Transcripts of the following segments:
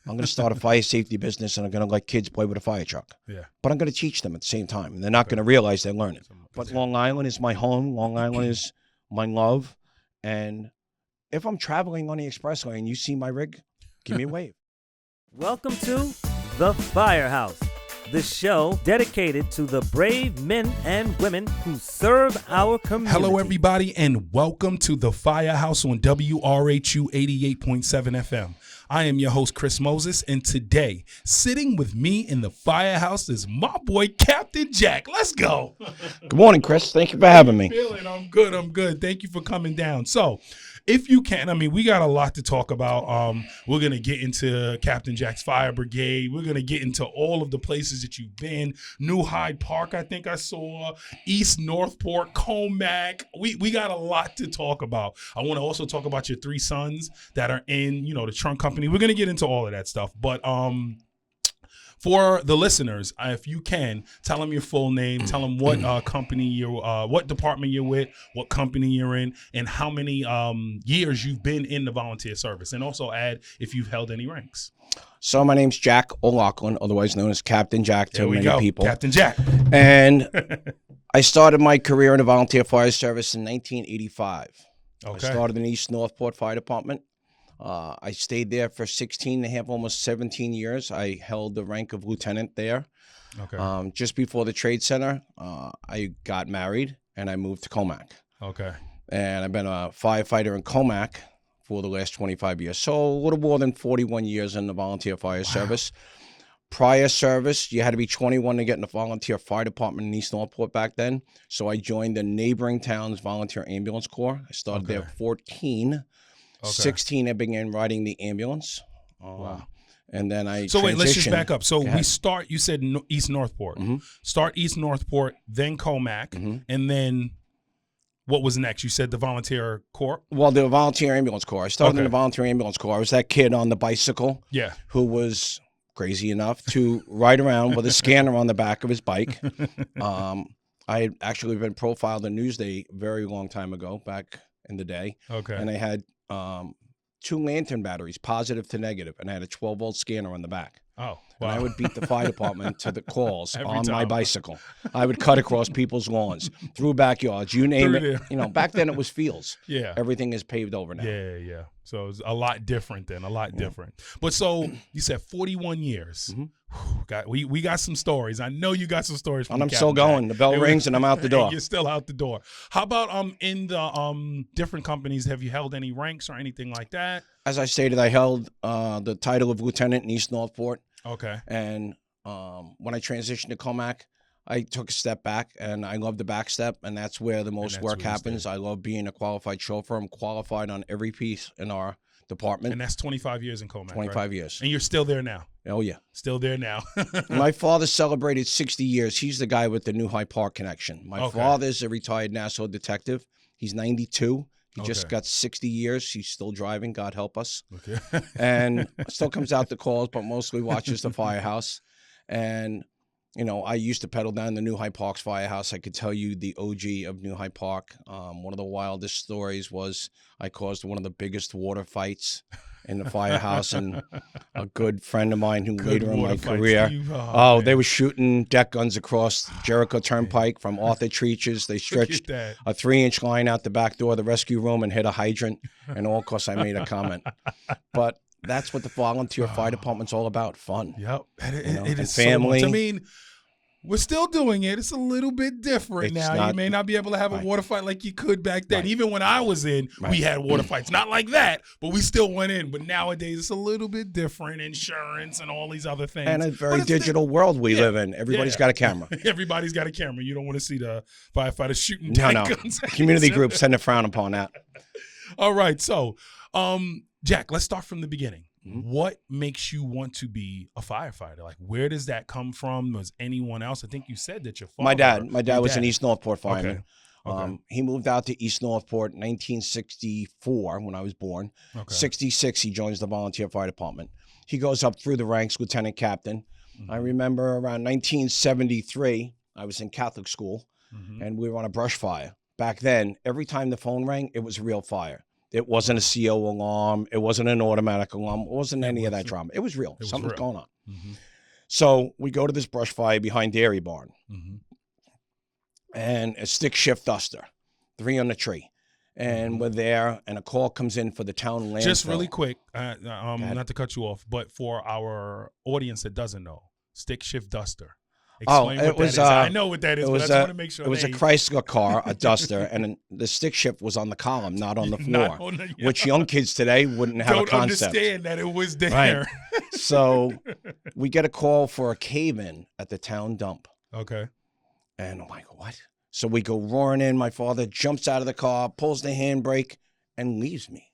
I'm going to start a fire safety business and I'm going to let kids play with a fire truck. Yeah. But I'm going to teach them at the same time. And they're not going to realize they're learning. But Long Island is my home. Long Island is my love. And if I'm traveling on the expressway and you see my rig, give me a wave. Welcome to The Firehouse, the show dedicated to the brave men and women who serve our community. Hello, everybody, and welcome to The Firehouse on WRHU 88.7 FM. I am your host, Chris Moses, and today, sitting with me in the firehouse is my boy, Captain Jack. Let's go. Good morning, Chris. Thank you for having me. I'm good. Thank you for coming down. So, if you can, we got a lot to talk about. We're going to get into Captain Jack's Fire Brigade. We're going to get into all of the places that you've been. New Hyde Park, I think I saw. East Northport, Commack. We got a lot to talk about. I want to also talk about your three sons that are in, the trunk company. We're going to get into all of that stuff. But for the listeners, if you can, tell them your full name, tell them what what department you're with, what company you're in, and how many years you've been in the volunteer service, and also add if you've held any ranks. So my name's Jack O'Loughlin, otherwise known as Captain Jack to many people. Captain Jack. And I started my career in the volunteer fire service in 1985. Okay. I started in East Northport Fire Department. I stayed there for 16 and a half, almost 17 years. I held the rank of lieutenant there. Okay. Just before the Trade Center, I got married and I moved to Commack. Okay. And I've been a firefighter in Commack for the last 25 years. So a little more than 41 years in the volunteer fire service. Prior service, you had to be 21 to get in the volunteer fire department in East Northport back then. So I joined the neighboring town's volunteer ambulance corps. I started there at 14. Okay. 16, I began riding the ambulance. Wow. And then I So wait, let's just back up. So we start, you said East Northport. Mm-hmm. Start East Northport, then Commack, and then what was next? You said the volunteer corps? Well, the volunteer ambulance corps. I started in the volunteer ambulance corps. I was that kid on the bicycle who was crazy enough to ride around with a scanner on the back of his bike. I had actually been profiled in Newsday a very long time ago, back in the day. Okay. And I had 2 lantern batteries, positive to negative, and I had a 12-volt scanner on the back. Oh, wow. And I would beat the fire department to the calls on my bicycle. I would cut across people's lawns, through backyards, you name it. Back then it was fields. Yeah. Everything is paved over now. Yeah. So it's a lot different then, different. But so you said 41 years. We got some stories. I know you got some stories from And I'm still going. The bell rings and I'm out the door. You're still out the door. How about in the different companies, have you held any ranks or anything like that? As I stated, I held the title of lieutenant in East Northport. Okay. And when I transitioned to Commack, I took a step back, and I love the back step, and that's where the most work happens. I love being a qualified chauffeur. I'm qualified on every piece in our department. And that's 25 years in Commack, 25 years. And you're still there now? Oh, yeah. Still there now. My father celebrated 60 years. He's the guy with the New Hyde Park connection. My father's a retired Nassau detective. He's 92. He just got 60 years. He's still driving. God help us. Okay. And still comes out to calls, but mostly watches the Firehouse. And, I used to pedal down the New Hyde Park's Firehouse. I could tell you the OG of New Hyde Park. One of the wildest stories was I caused one of the biggest water fights in the Firehouse, and a good friend of mine who later in my career, they were shooting deck guns across Jericho Turnpike from Arthur Treacher's. They stretched a 3-inch line out the back door of the rescue room and hit a hydrant, and all because I made a comment. But that's what the volunteer fire department's all about, fun. Yep. It is family. So much. We're still doing it. It's a little bit different now. You may not be able to have a water fight like you could back then. Even when I was in, we had water fights. Not like that, but we still went in. But nowadays, it's a little bit different. Insurance and all these other things. And a very digital world we live in. Everybody's got a camera. Everybody's got a camera. You don't want to see the firefighters shooting guns. Community groups tend to frown upon that. All right. So, Jack, let's start from the beginning. What makes you want to be a firefighter? Like, where does that come from? Was anyone else? I think you said that your father. My dad was an East Northport fireman. Okay. He moved out to East Northport in 1964 when I was born. 66, he joins the volunteer fire department. He goes up through the ranks, lieutenant captain. I remember around 1973, I was in Catholic school, and we were on a brush fire. Back then, every time the phone rang, it was a real fire. It wasn't a CO alarm. It wasn't an automatic alarm. It wasn't any of that drama. It was real. Something's going on. Mm-hmm. So we go to this brush fire behind Dairy Barn. Mm-hmm. And a stick shift duster, 3 on the tree. And we're there, and a call comes in for the town landfill. Just really quick, not to cut you off, but for our audience that doesn't know, stick shift duster. Explain what that is. I know what that is, but I just want to make sure. It was a Chrysler car, a duster, and the stick shift was on the column, not on the floor, which young kids today wouldn't have a concept. Don't understand that it was there. Right. So we get a call for a cave-in at the town dump. Okay. And I'm like, what? So we go roaring in. My father jumps out of the car, pulls the handbrake, and leaves me.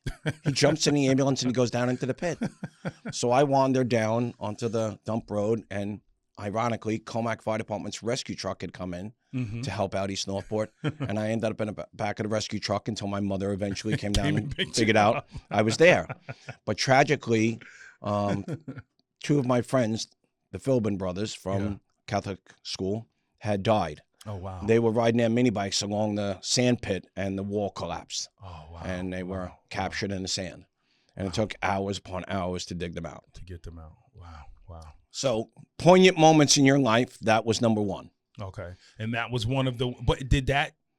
He jumps in the ambulance and he goes down into the pit. So I wander down onto the dump road, and ironically, Commack Fire Department's rescue truck had come in to help out East Northport. And I ended up in the back of the rescue truck until my mother eventually came down and figured out I was there. But tragically, 2 of my friends, the Philbin brothers from Catholic school, had died. Oh, wow. They were riding their mini bikes along the sand pit, and the wall collapsed. Oh, wow. And they were captured in the sand. And it took hours upon hours to dig them out. To get them out. Wow. Wow. So poignant moments in your life, that was number 1. Okay. And that was one of the, but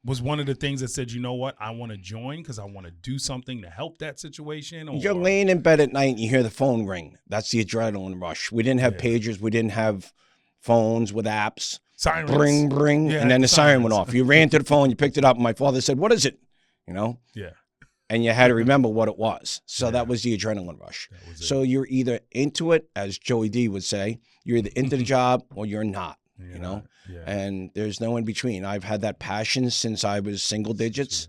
was one of the things that said, you know what, I want to join because I want to do something to help that situation? Or? You're laying in bed at night and you hear the phone ring. That's the adrenaline rush. We didn't have pagers. We didn't have phones with apps. Sirens. Bring, bring. And then the siren went off. You ran to the phone, you picked it up, and my father said, what is it? You know? Yeah. And you had to remember what it was. So that was the adrenaline rush. So you're either into it, as Joey D would say, you're either into the job or you're not, you know? Yeah. And there's no in between. I've had that passion since I was single digits,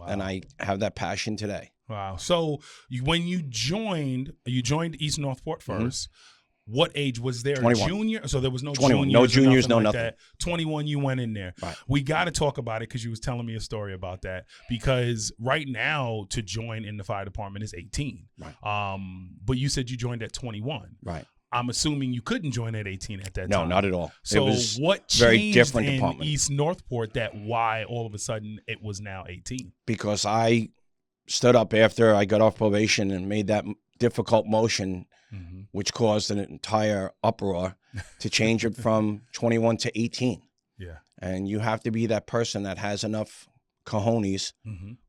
and I have that passion today. Wow. So when you joined East Northport first. What age was there? 21. Junior? So there was no 21. juniors. No juniors, no like nothing. That. 21, you went in there. Right. We got to talk about it because you was telling me a story about that. Because right now, to join in the fire department is 18. Right. But you said you joined at 21. Right. I'm assuming you couldn't join at 18 at that time. No, not at all. So it was what changed very different in department. East Northport that why all of a sudden it was now 18? Because I stood up after I got off probation and made that difficult motion, which caused an entire uproar to change it from 21 to 18. Yeah. And you have to be that person that has enough cojones,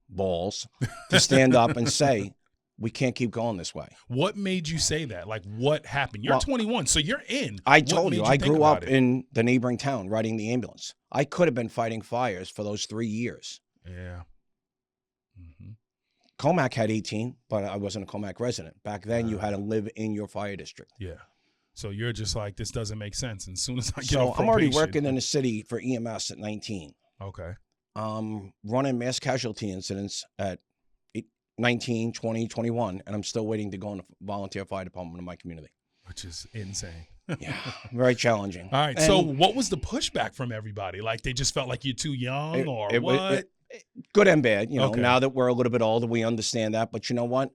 balls, to stand up and say, we can't keep going this way. What made you say that? Like, what happened? You're 21, so you're in. I told you, I grew up in the neighboring town riding the ambulance. I could have been fighting fires for those 3 years. Yeah. Commack had 18, but I wasn't a Commack resident. Back then, you had to live in your fire district. Yeah. So you're just like, this doesn't make sense. And as soon as I get so off I'm already probation, working in the city for EMS at 19. Okay. Running mass casualty incidents at 19, 20, 21, and I'm still waiting to go in the volunteer fire department in my community. Which is insane. Yeah, very challenging. All right. So what was the pushback from everybody? Like they just felt like you're too young or what? Good and bad. You know, now that we're a little bit older, we understand that. But you know what?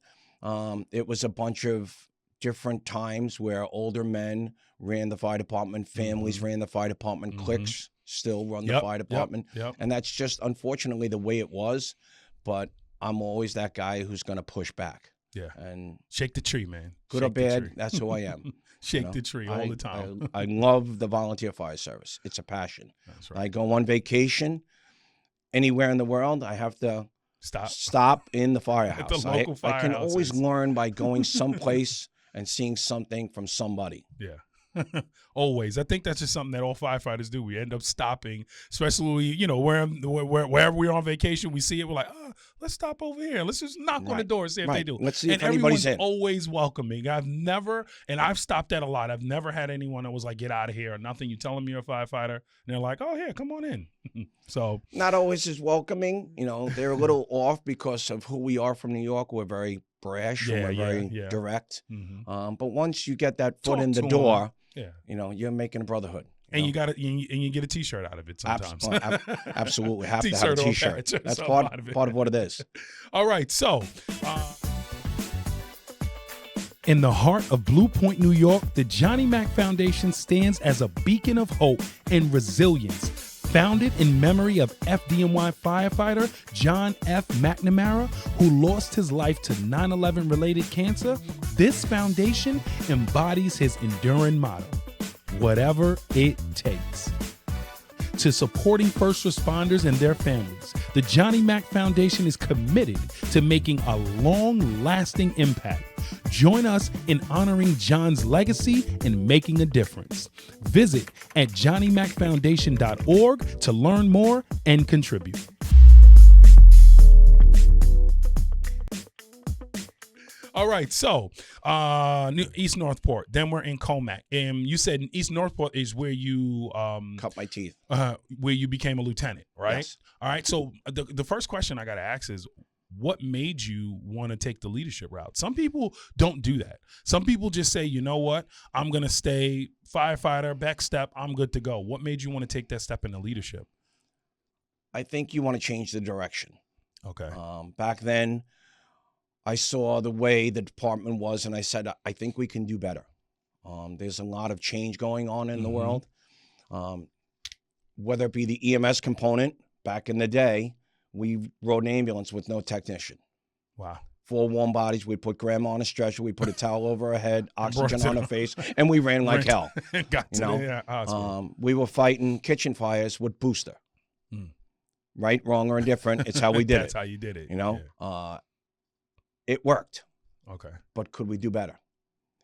It was a bunch of different times where older men ran the fire department, families ran the fire department, cliques still run the fire department. And that's just unfortunately the way it was. But I'm always that guy who's going to push back. Yeah. And shake the tree, man. Good or bad, that's who I am. Shake the tree all the time. I love the volunteer fire service. It's a passion. That's right. I go on vacation anywhere in the world. I have to stop in the firehouse. At the local I can always learn by going someplace and seeing something from somebody. Yeah. Always. I think that's just something that all firefighters do. We end up stopping, especially, you know, wherever we're on vacation, we see it. We're like, oh, let's stop over here. Let's just knock on the door and see if they do. Let's see if everyone's anybody's in. Always welcoming. I've stopped that a lot. I've never had anyone that was like, get out of here or nothing. You telling me you're a firefighter, and they're like, oh, yeah, come on in. So not always as welcoming. You know, they're a little off because of who we are from New York. We're very brash and we're very direct. But once you get that foot in the door, you know, you're making a brotherhood. And you get a T-shirt out of it sometimes. Absolutely, have to have a T-shirt. That's part of what it is. All right, so in the heart of Blue Point, New York, the Johnny Mack Foundation stands as a beacon of hope and resilience, Founded in memory of FDNY firefighter John F. McNamara, who lost his life to 9/11 related cancer, this foundation embodies his enduring motto, whatever it takes. To supporting first responders and their families, the Johnny Mac Foundation is committed to making a long-lasting impact. Join us in honoring John's legacy and making a difference. Visit at johnnymacfoundation.org to learn more and contribute. All right, so East Northport. Then we're in Commack. And you said East Northport is where you cut my teeth. Where you became a lieutenant, right? Yes. All right. So the first question I got to ask is, what made you want to take the leadership route? Some people don't do that. Some people just say, you know what, I'm gonna stay firefighter, back step, I'm good to go. What made you want to take that step into leadership? I think you want to change the direction. Okay. Back then, I saw the way the department was, and I said, I think we can do better. There's a lot of change going on in the world. Whether it be the EMS component, back in the day, we rode an ambulance with no technician. Wow. 4 warm bodies. We'd put grandma on a stretcher. We'd put a towel over her head, oxygen on her face, and we ran like hell. We were fighting kitchen fires with booster. Right, wrong, or indifferent. It's how we did That's how you did it. It worked. Okay. But could we do better?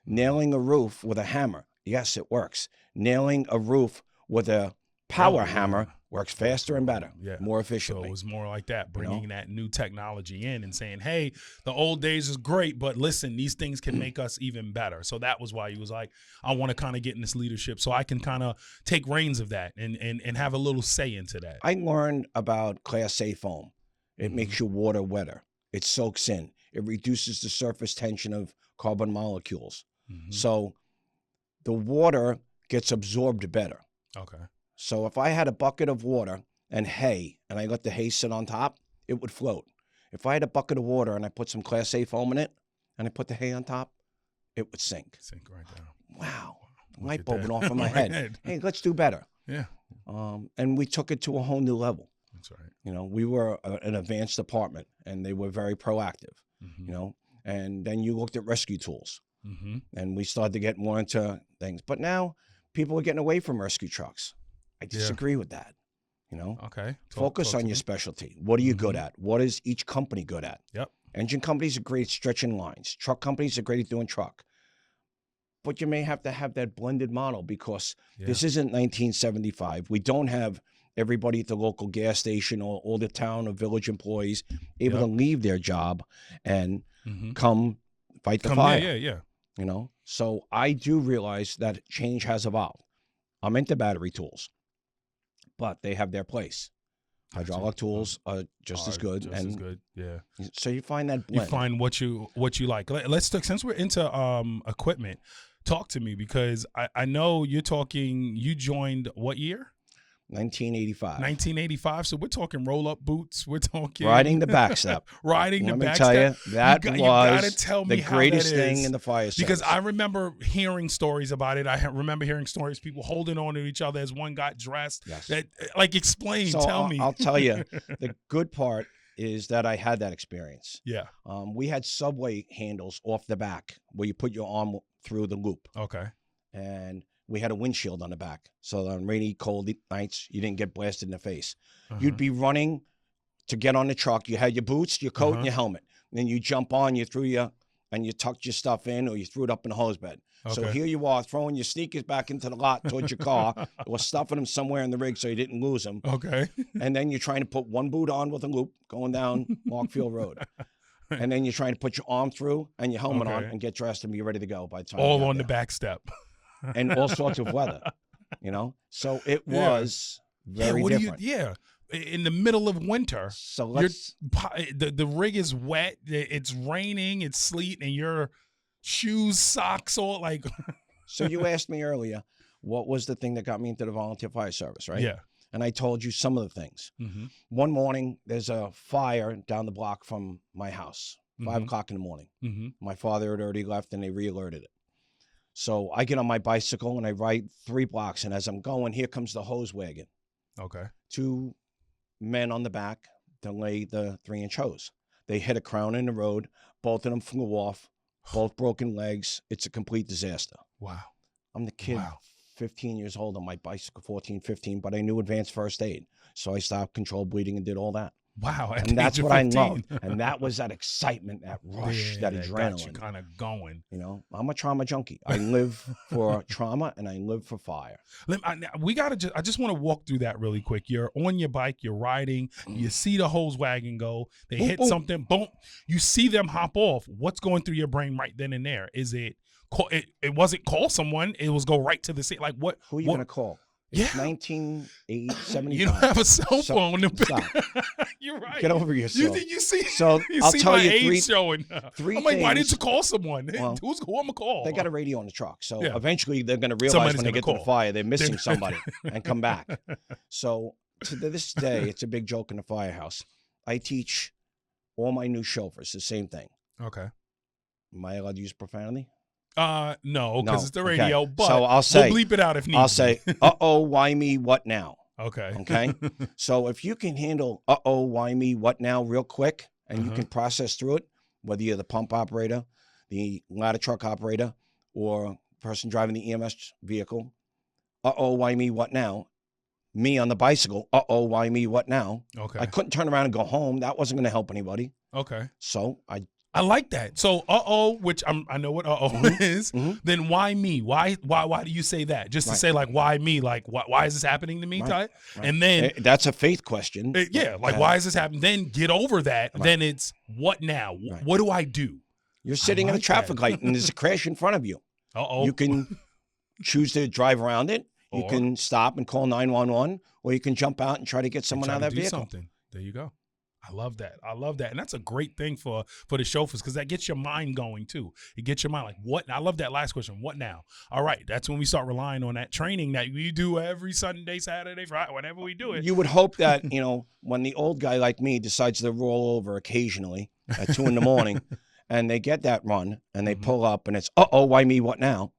Nailing a roof with a hammer. Yes, it works. Nailing a roof with a power hammer works faster and better, more efficiently. So it was more like that, bringing that new technology in and saying, hey, the old days is great, but listen, these things can make us even better. So that was why he was like, I want to kind of get in this leadership so I can kind of take reins of that and have a little say into that. I learned about Class A foam. It makes your water wetter. It soaks in. It reduces the surface tension of carbon molecules. So the water gets absorbed better. Okay. So if I had a bucket of water and hay, and I let the hay sit on top, it would float. If I had a bucket of water and I put some Class A foam in it, and I put the hay on top, it would sink. Sink right down. Wow. Light bulb went off in my head. Hey, let's do better. Yeah. And we took it to a whole new level. That's right. We were an advanced department, and they were very proactive, And then you looked at rescue tools, and we started to get more into things. But now people are getting away from rescue trucks. I disagree with that. Okay. Focus on your specialty. What are you good at? What is each company good at? Yep. Engine companies are great at stretching lines. Truck companies are great at doing truck. But you may have to have that blended model because this isn't 1975. We don't have everybody at the local gas station or all the town or village employees able to leave their job and come fight the fire. So I do realize that change has evolved. I'm into battery tools, but they have their place. Hydraulic tools are just as good. So you find that blend. You find what you like. Let's talk, since we're into equipment, talk to me because I know you joined what year? 1985. 1985. So we're talking roll-up boots. We're talking riding the back step. Let me tell you, that was the greatest thing in the fire service. Because I remember hearing stories about it. I remember hearing stories, people holding on to each other as one got dressed. Yes. Explain. So tell me. I'll tell you. The good part is that I had that experience. Yeah. We had subway handles off the back where you put your arm through the loop. Okay. And we had a windshield on the back. So on rainy, cold nights, you didn't get blasted in the face. You'd be running to get on the truck. You had your boots, your coat, and your helmet. And then you jump on, you tucked your stuff in, or you threw it up in the hose bed. Okay. So here you are throwing your sneakers back into the lot towards your car or stuffing them somewhere in the rig so you didn't lose them. Okay. And then you're trying to put one boot on with a loop going down Markfield Road. And then you're trying to put your arm through and your helmet on and get dressed and be ready to go by the time all on the back step. And all sorts of weather, So it was very different. In the middle of winter. So the rig is wet. It's raining. It's sleet, and your shoes, socks, all like. So you asked me earlier, what was the thing that got me into the volunteer fire service, right? Yeah. And I told you some of the things. One morning, there's a fire down the block from my house, 5 o'clock in the morning. My father had already left, and they re-alerted it. So I get on my bicycle and I ride 3 blocks. And as I'm going, here comes the hose wagon. Okay. 2 men on the back to lay the 3-inch hose. They hit a crown in the road. Both of them flew off. Both broken legs. It's a complete disaster. Wow. I'm the kid, 15 years old on my bicycle, 14, 15, but I knew advanced first aid. So I stopped, controlled bleeding, and did all that. Wow. And that's what 15. I loved. And that was that excitement, that rush, that adrenaline. Got you kind of going. You know, I'm a trauma junkie. I live for trauma and I live for fire. I just want to walk through that really quick. You're on your bike, you're riding, you see the hose wagon go, they hit something, boom, you see them hop off. What's going through your brain right then and there? Is it, it wasn't call someone, it was go right to the scene. Like what? Who are you going to call? It's 1975. You don't have a cell phone. Stop. You're right. Get over yourself. You see, so you I'll see tell my you age showing. three I'm like, things. why didn't you call someone? Well, who I'm going to call? They got a radio on the truck. So eventually they're going to realize Somebody's when they get call. to the fire, they're missing somebody and come back. So to this day, it's a big joke in the firehouse. I teach all my new chauffeurs the same thing. Okay. Am I allowed to use profanity? No, because it's the radio. Okay. But so I'll say, we'll bleep it out if needed. I'll say, why me, what now? Okay. Okay. So if you can handle, why me, what now, real quick, and you can process through it, whether you're the pump operator, the ladder truck operator, or person driving the EMS vehicle, why me, what now? Me on the bicycle, why me, what now? Okay. I couldn't turn around and go home. That wasn't going to help anybody. Okay. So I like that. So which I know what is. Then why me? Why do you say that? Just to say like why me? Like why is this happening to me? Right. And then that's a faith question. Why is this happening? Then get over that. Right. Then it's what now? Right. What do I do? You're sitting in a traffic light and there's a crash in front of you. You can choose to drive around it. You can stop and call 911, or you can jump out and try to get someone out of that vehicle. Something. There you go. I love that. And that's a great thing for the chauffeurs, because that gets your mind going too. It gets your mind like, what? I love that last question. What now? All right. That's when we start relying on that training that we do every Sunday, Saturday, Friday, whenever we do it. You would hope that, when the old guy like me decides to roll over occasionally at 2 a.m. and they get that run and they pull up and it's, why me? What now?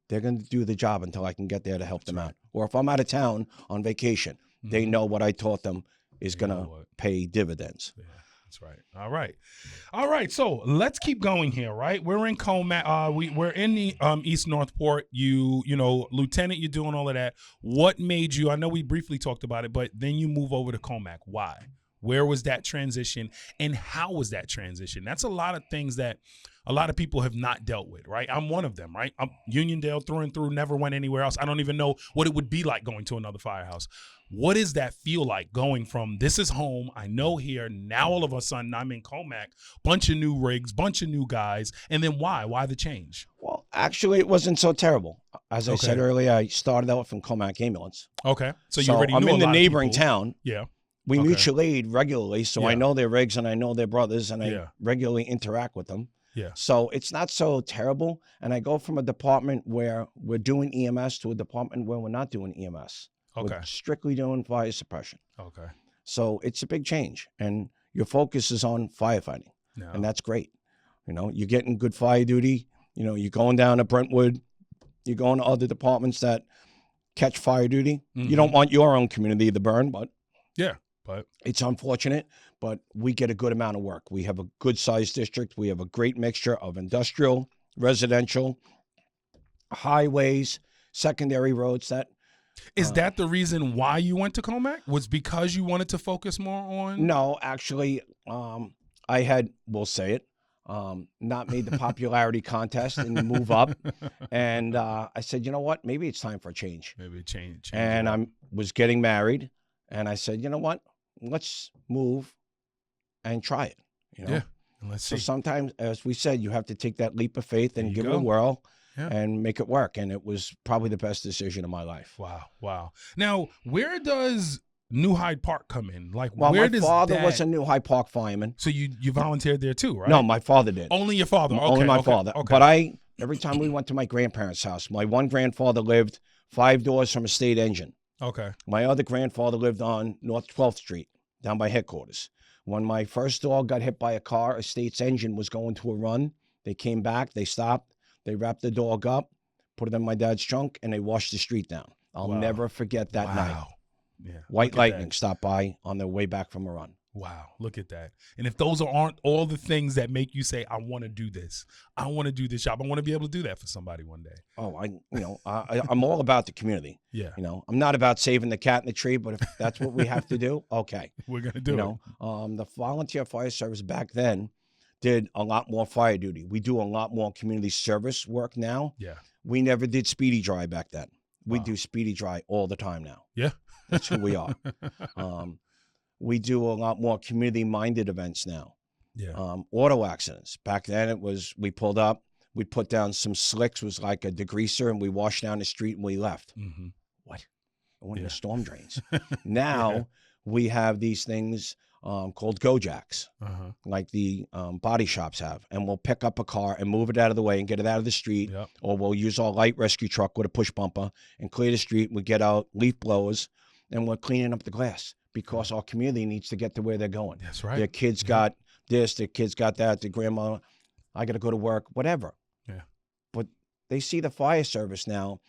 They're going to do the job until I can get there to help them out. Or if I'm out of town on vacation, they know what I taught them is going to pay dividends. Yeah, that's right. All right. So let's keep going here, right? We're in Commack. We're in the East Northport. You know, Lieutenant, you're doing all of that. What made you, I know we briefly talked about it, but then you move over to Commack. Why? Where was that transition and how was that transition? That's a lot of things that a lot of people have not dealt with, right? I'm one of them, right? I'm Uniondale through and through, never went anywhere else. I don't even know what it would be like going to another firehouse. What does that feel like going from this is home, I know here, now all of a sudden I'm in Commack, bunch of new rigs, bunch of new guys, and then why? Why the change? Well, actually, it wasn't so terrible. As I said earlier, I started out from Commack Ambulance. Okay. So you already knew I'm in a the lot neighboring of people. town. Yeah. We mutual aid regularly, so I know their rigs and I know their brothers, and I regularly interact with them. Yeah. So it's not so terrible. And I go from a department where we're doing EMS to a department where we're not doing EMS. Okay. We're strictly doing fire suppression. Okay. So it's a big change, and your focus is on firefighting, and that's great. You're getting good fire duty. You're going down to Brentwood. You're going to other departments that catch fire duty. You don't want your own community to burn, but it's unfortunate, but we get a good amount of work. We have a good sized district. We have a great mixture of industrial, residential, highways, secondary roads. Is that the reason why you went to Commack? Was because you wanted to focus more on? No, actually, I had, we'll say it, not made the popularity contest and move up. And I said, you know what? Maybe it's time for a change. Maybe change. And I was getting married, and I said, you know what? Let's move and try it. Yeah. Let's see. So sometimes, as we said, you have to take that leap of faith and give it a whirl. And make it work. And it was probably the best decision of my life. Wow. Now, where does New Hyde Park come in? Like, well, where my does father was a New Hyde Park fireman. So you volunteered there too, right? No, my father did. Only your father? Okay, only my father. Okay. But every time we went to my grandparents' house, my one grandfather lived 5 doors from a state engine. Okay. My other grandfather lived on North 12th Street, down by headquarters. When my first dog got hit by a car, a state's engine was going to a run. They came back, they stopped, they wrapped the dog up, put it in my dad's trunk, and they washed the street down. I'll never forget that night. Yeah. White Lightning stopped by on their way back from a run. Wow, look at that. And if those aren't all the things that make you say, I want to do this, I want to do this job, I want to be able to do that for somebody one day. Oh, I'm all about the community. Yeah. I'm not about saving the cat in the tree, but if that's what we have to do, okay. We're going to do it. The volunteer fire service back then did a lot more fire duty. We do a lot more community service work now. Yeah. We never did speedy dry back then. We do speedy dry all the time now. Yeah. That's who we are. We do a lot more community-minded events now. Yeah. Auto accidents. Back then, we pulled up, we put down some slicks, was like a degreaser, and we washed down the street and we left. Mm-hmm. What? I went in the storm drains. Now we have these things called go-jacks, like the body shops have, and we'll pick up a car and move it out of the way and get it out of the street, or we'll use our light rescue truck with a push bumper and clear the street. We get out leaf blowers, and we're cleaning up the glass. Because our community needs to get to where they're going. That's right. Their kids got this, their kids got that, their grandma, I got to go to work, whatever. Yeah. But they see the fire service now.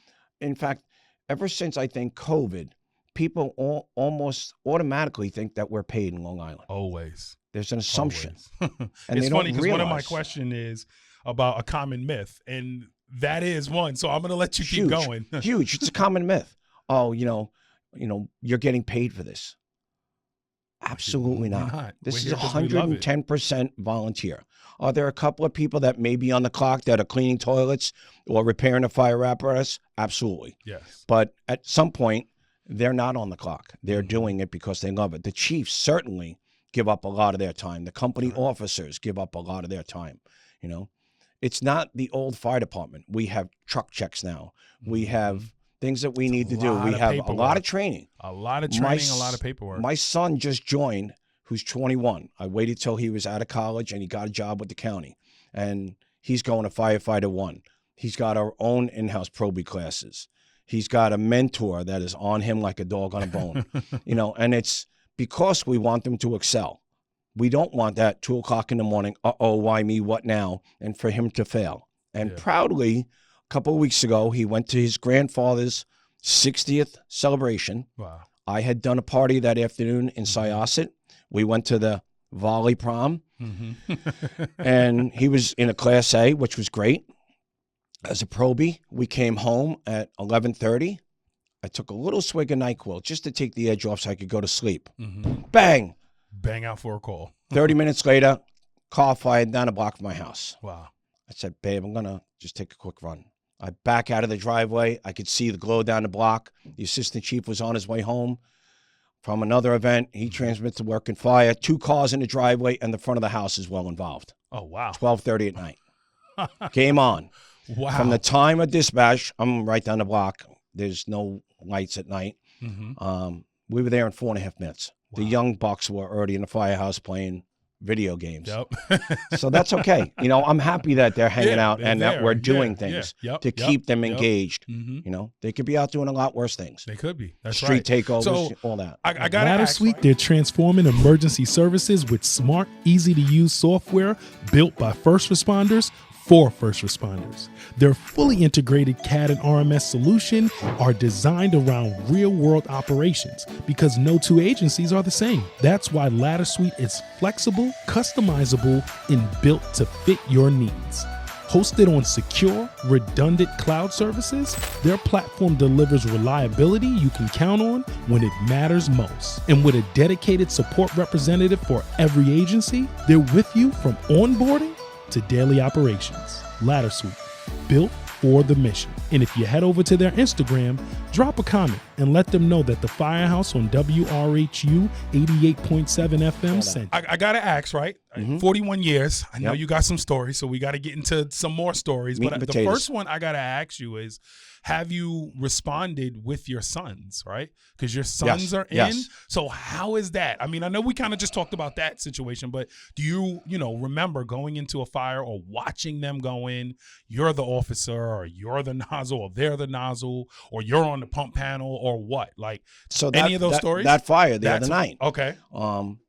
In fact, ever since I think COVID, people almost automatically think that we're paid in Long Island. Always. There's an assumption. And it's funny because one of my questions is about a common myth, and that is one. So I'm going to let you keep going. Huge. It's a common myth. Oh, you're getting paid for this. Absolutely not. This is 110% volunteer. Are there a couple of people that may be on the clock that are cleaning toilets or repairing a fire apparatus? Absolutely. Yes. But at some point, they're not on the clock. They're doing it because they love it. The chiefs certainly give up a lot of their time. The company officers give up a lot of their time. It's not the old fire department. We have truck checks now. We have things that we need to do. We have a lot of training. A lot of training, a lot of paperwork. My son just joined, who's 21. I waited till he was out of college and he got a job with the county. And he's going to firefighter 1. He's got our own in-house probie classes. He's got a mentor that is on him like a dog on a bone. And it's because we want them to excel. We don't want that 2 o'clock in the morning, why me, what now? And for him to fail. And proudly, a couple of weeks ago, he went to his grandfather's 60th celebration. Wow. I had done a party that afternoon in Syosset. We went to the volley prom, and he was in a Class A, which was great. As a probie, we came home at 11:30. I took a little swig of NyQuil just to take the edge off so I could go to sleep. Bang! Bang out for a call. 30 minutes later, car fired down a block from my house. Wow. I said, babe, I'm going to just take a quick run. I back out of the driveway. I could see the glow down the block. The assistant chief was on his way home from another event. He transmits to work in fire. 2 cars in the driveway, and the front of the house is well involved. Oh, wow. 12:30 at night. Game on. Wow. From the time of dispatch, I'm right down the block. There's no lights at night. We were there in 4.5 minutes. Wow. The young bucks were already in the firehouse playing video games. So that's okay. I'm happy that they're hanging out and that we're doing things to keep them engaged. They could be out doing a lot worse things. They could be. That's Street right. takeovers, So, all that. I got Ladder Suite, they're transforming emergency services with smart, easy-to-use software built by first responders for first responders. Their fully integrated CAD and RMS solution are designed around real-world operations because no 2 agencies are the same. That's why Ladder Suite is flexible, customizable, and built to fit your needs. Hosted on secure, redundant cloud services, their platform delivers reliability you can count on when it matters most. And with a dedicated support representative for every agency, they're with you from onboarding to daily operations. Ladder Suite, built for the mission. And if you head over to their Instagram, drop a comment and let them know that the Firehouse on WRHU 88.7 FM sent you. I got to ask, right? 41 years. I know you got some stories, so we got to get into some more stories. Meat but and the potatoes. first one I got to ask you is, have you responded with your sons, right? Because your sons are in. Yes. So how is that? I mean, I know we kind of just talked about that situation, but do you remember going into a fire or watching them go in? You're the officer, or you're the nozzle, or they're the nozzle, or you're on the pump panel, or what? Like, So any of those stories? That fire the other night. Okay.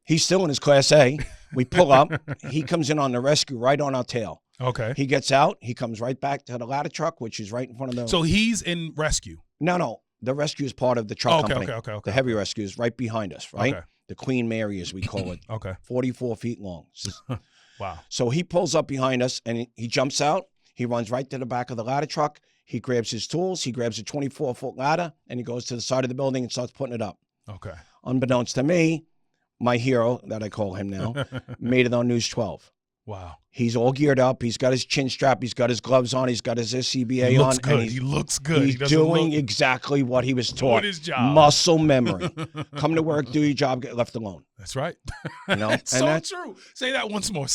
He's still in his Class A. We pull up. He comes in on the rescue right on our tail. Okay. He gets out. He comes right back to the ladder truck, which is right in front of the. So he's in rescue. No. the rescue is part of the truck company. Okay. The heavy rescue is right behind us, right? Okay. The Queen Mary, as we call it. Okay. 44 feet long. Wow. So he pulls up behind us and he jumps out. He runs right to the back of the ladder truck. He grabs his tools. He grabs a 24-foot ladder and he goes to the side of the building and starts putting it up. Okay. Unbeknownst to me, my hero, that I call him now, made it on News 12. Wow. He's all geared up. He's got his chin strap. He's got his gloves on. He's got his SCBA on. Good. He looks good. He's doing exactly what he was taught. His job. Muscle memory. Come to work, do your job, get left alone. That's right. You know, That's true. Say that once more.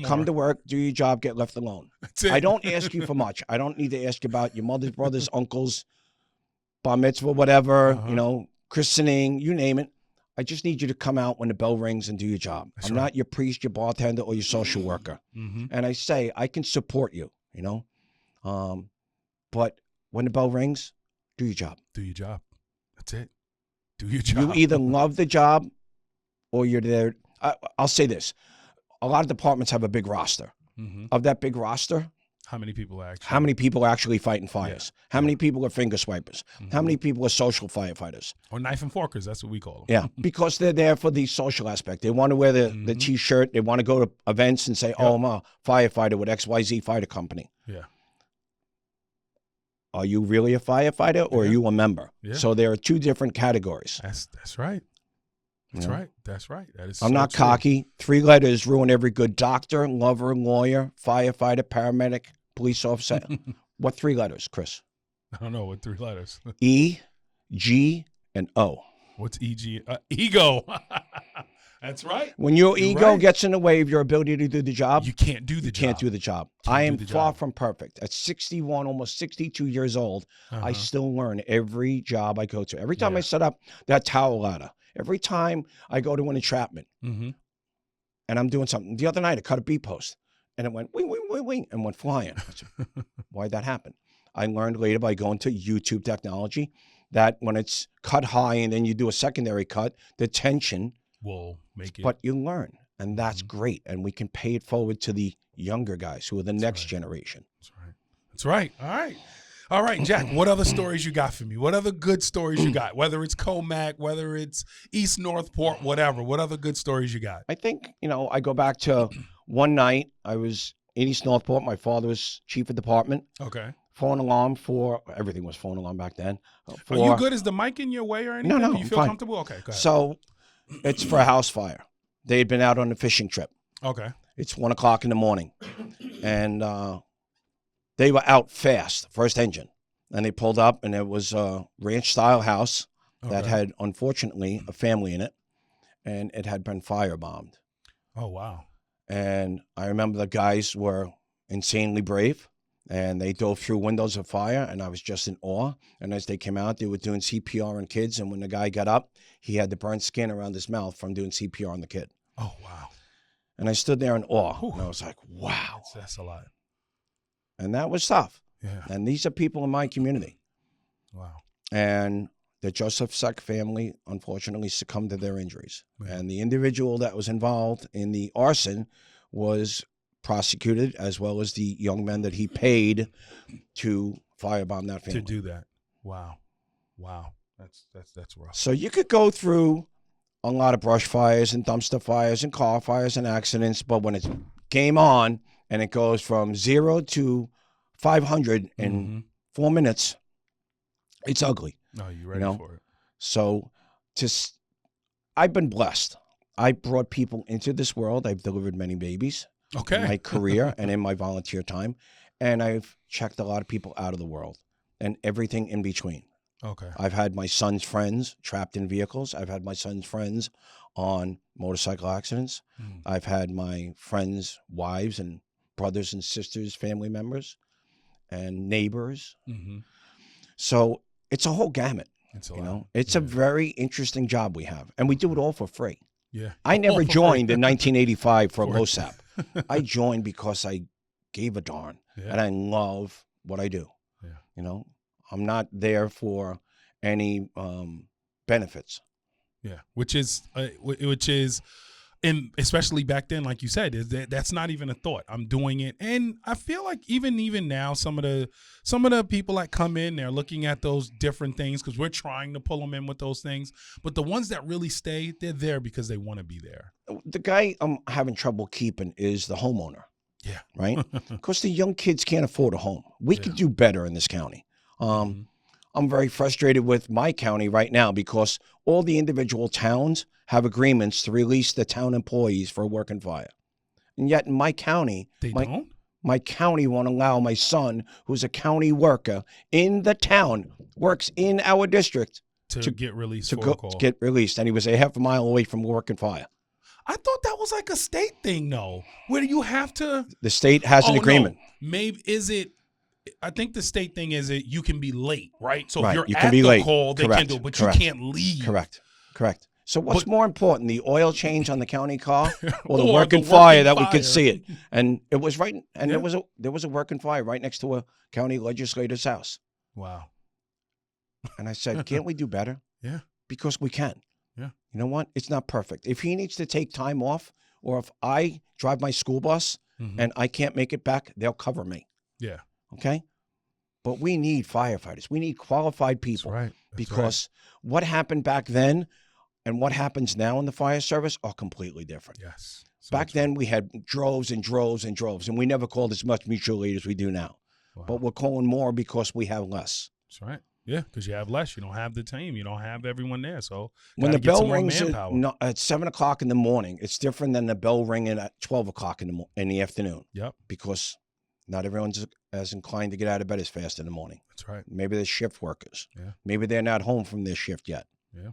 Come to work, do your job, get left alone. That's it. I don't ask you for much. I don't need to ask you about your mother's, brothers, uncles, bar mitzvah, whatever, you know, christening, you name it. I just need you to come out when the bell rings and do your job. I'm not your priest, your bartender, or your social worker. And I say, I can support you, you know. But when the bell rings, do your job. Do your job. That's it. Do your job. You either love the job or you're there. I'll say this. A lot of departments have a big roster. Of that big roster, how many people are actually fighting fires? Yeah. How many people are finger swipers? How many people are social firefighters? Or knife and forkers, that's what we call them. Yeah, because they're there for the social aspect. They want to wear the T-shirt. They want to go to events and say, oh, I'm a firefighter with XYZ Fighter Company. Yeah. Are you really a firefighter or are you a member? Yeah. So there are two different categories. That's right. That's right. That's right. That is. I'm not cocky. 3 letters ruin every good doctor, lover, lawyer, firefighter, paramedic, police officer. What 3 letters, Chris? I don't know. What 3 letters? E, G, and O. What's E-G? Ego. That's right. When your ego gets in the way of your ability to do the job, you can't do the job. Can't do the job. I am far from perfect. At 61, almost 62 years old, I still learn every job I go to. Every time I set up that tower ladder, every time I go to an entrapment, and I'm doing something. The other night, I cut a B post, and it went wing, wing, wing, wing, and went flying. I said, why'd that happen? I learned later by going to YouTube technology that when it's cut high and then you do a secondary cut, the tension will make it. But you learn, and that's great. And we can pay it forward to the younger guys who are the next generation. That's right. That's right. All right. All right, Jack, what other stories you got for me? What other good stories you got? Whether it's Commack, whether it's East Northport, whatever. What other good stories you got? I think, I go back to one night. I was in East Northport. My father was chief of department. Okay. Phone alarm everything was phone alarm back then. Are you good? Is the mic in your way or anything? No, you feel comfortable? Okay, go ahead. So it's for a house fire. They had been out on a fishing trip. Okay. It's 1 o'clock in the morning. And they were out fast, first engine. And they pulled up, and it was a ranch-style house that had, unfortunately, a family in it. And it had been firebombed. Oh, wow. And I remember the guys were insanely brave. And they dove through windows of fire, and I was just in awe. And as they came out, they were doing CPR on kids. And when the guy got up, he had the burnt skin around his mouth from doing CPR on the kid. Oh, wow. And I stood there in awe. And I was like, wow. That's a lot. And that was tough. Yeah. And these are people in my community. Wow. And the Joseph Suck family, unfortunately, succumbed to their injuries. Yeah. And the individual that was involved in the arson was prosecuted, as well as the young men that he paid to firebomb that family. To do that. Wow. Wow. That's rough. So you could go through a lot of brush fires and dumpster fires and car fires and accidents, but when it's game on and it goes from 0 to 500 in 4 minutes, it's ugly. No, you're ready for it. So I've been blessed. I brought people into this world. I've delivered many babies. In my career and in my volunteer time. And I've checked a lot of people out of the world and everything in between. Okay. I've had my son's friends trapped in vehicles. I've had my son's friends on motorcycle accidents. I've had my friends' wives and brothers and sisters, family members, and neighbors. So it's a whole gamut. It's a very interesting job we have. And we do it all for free. Yeah. I never joined in 1985 for LoSAP. I joined because I gave a darn, and I love what I do. Yeah. I'm not there for any benefits. Yeah, which is And especially back then, like you said, that's not even a thought. I'm doing it, and I feel like even now, some of the people that come in, they're looking at those different things because we're trying to pull them in with those things. But the ones that really stay, they're there because they want to be there. The guy I'm having trouble keeping is the homeowner. Yeah, right. Because the young kids can't afford a home. We could do better in this county. I'm very frustrated with my county right now because all the individual towns have agreements to release the town employees for work and fire. And yet in my county, my county won't allow my son, who's a county worker in the town, works in our district, to get released get released. And he was a half a mile away from work and fire. I thought that was like a state thing, though, where you have to. The state has an agreement. No. Maybe is it? I think the state thing is that you can be late, right? So right. if you're at the late. Call, they Correct. can do it, but Correct. you can't leave. Correct. So what's more important, the oil change on the county car or the Or work the and fire work that and we could fire. see it? And it was right, and Yeah. there was a work and fire right next to a county legislator's house. Wow. And I said, can't we do better? Yeah. Because we can. Yeah. You know what? It's not perfect. If he needs to take time off, or if I drive my school bus and I can't make it back, they'll cover me. Yeah. Okay? But we need firefighters. We need qualified people. That's right. Because what happened back then and what happens now in the fire service are completely different. Yes. Back then, we had droves and droves and droves, and we never called as much mutual aid as we do now. Wow. But we're calling more because we have less. That's right. Yeah, because you have less. You don't have the team. You don't have everyone there. So when the bell rings at, at 7 o'clock in the morning, it's different than the bell ringing at 12 o'clock in the afternoon. Yep. Because not everyone's as inclined to get out of bed as fast in the morning. That's right. Maybe they're shift workers. Yeah. Maybe they're not home from their shift yet. Yeah.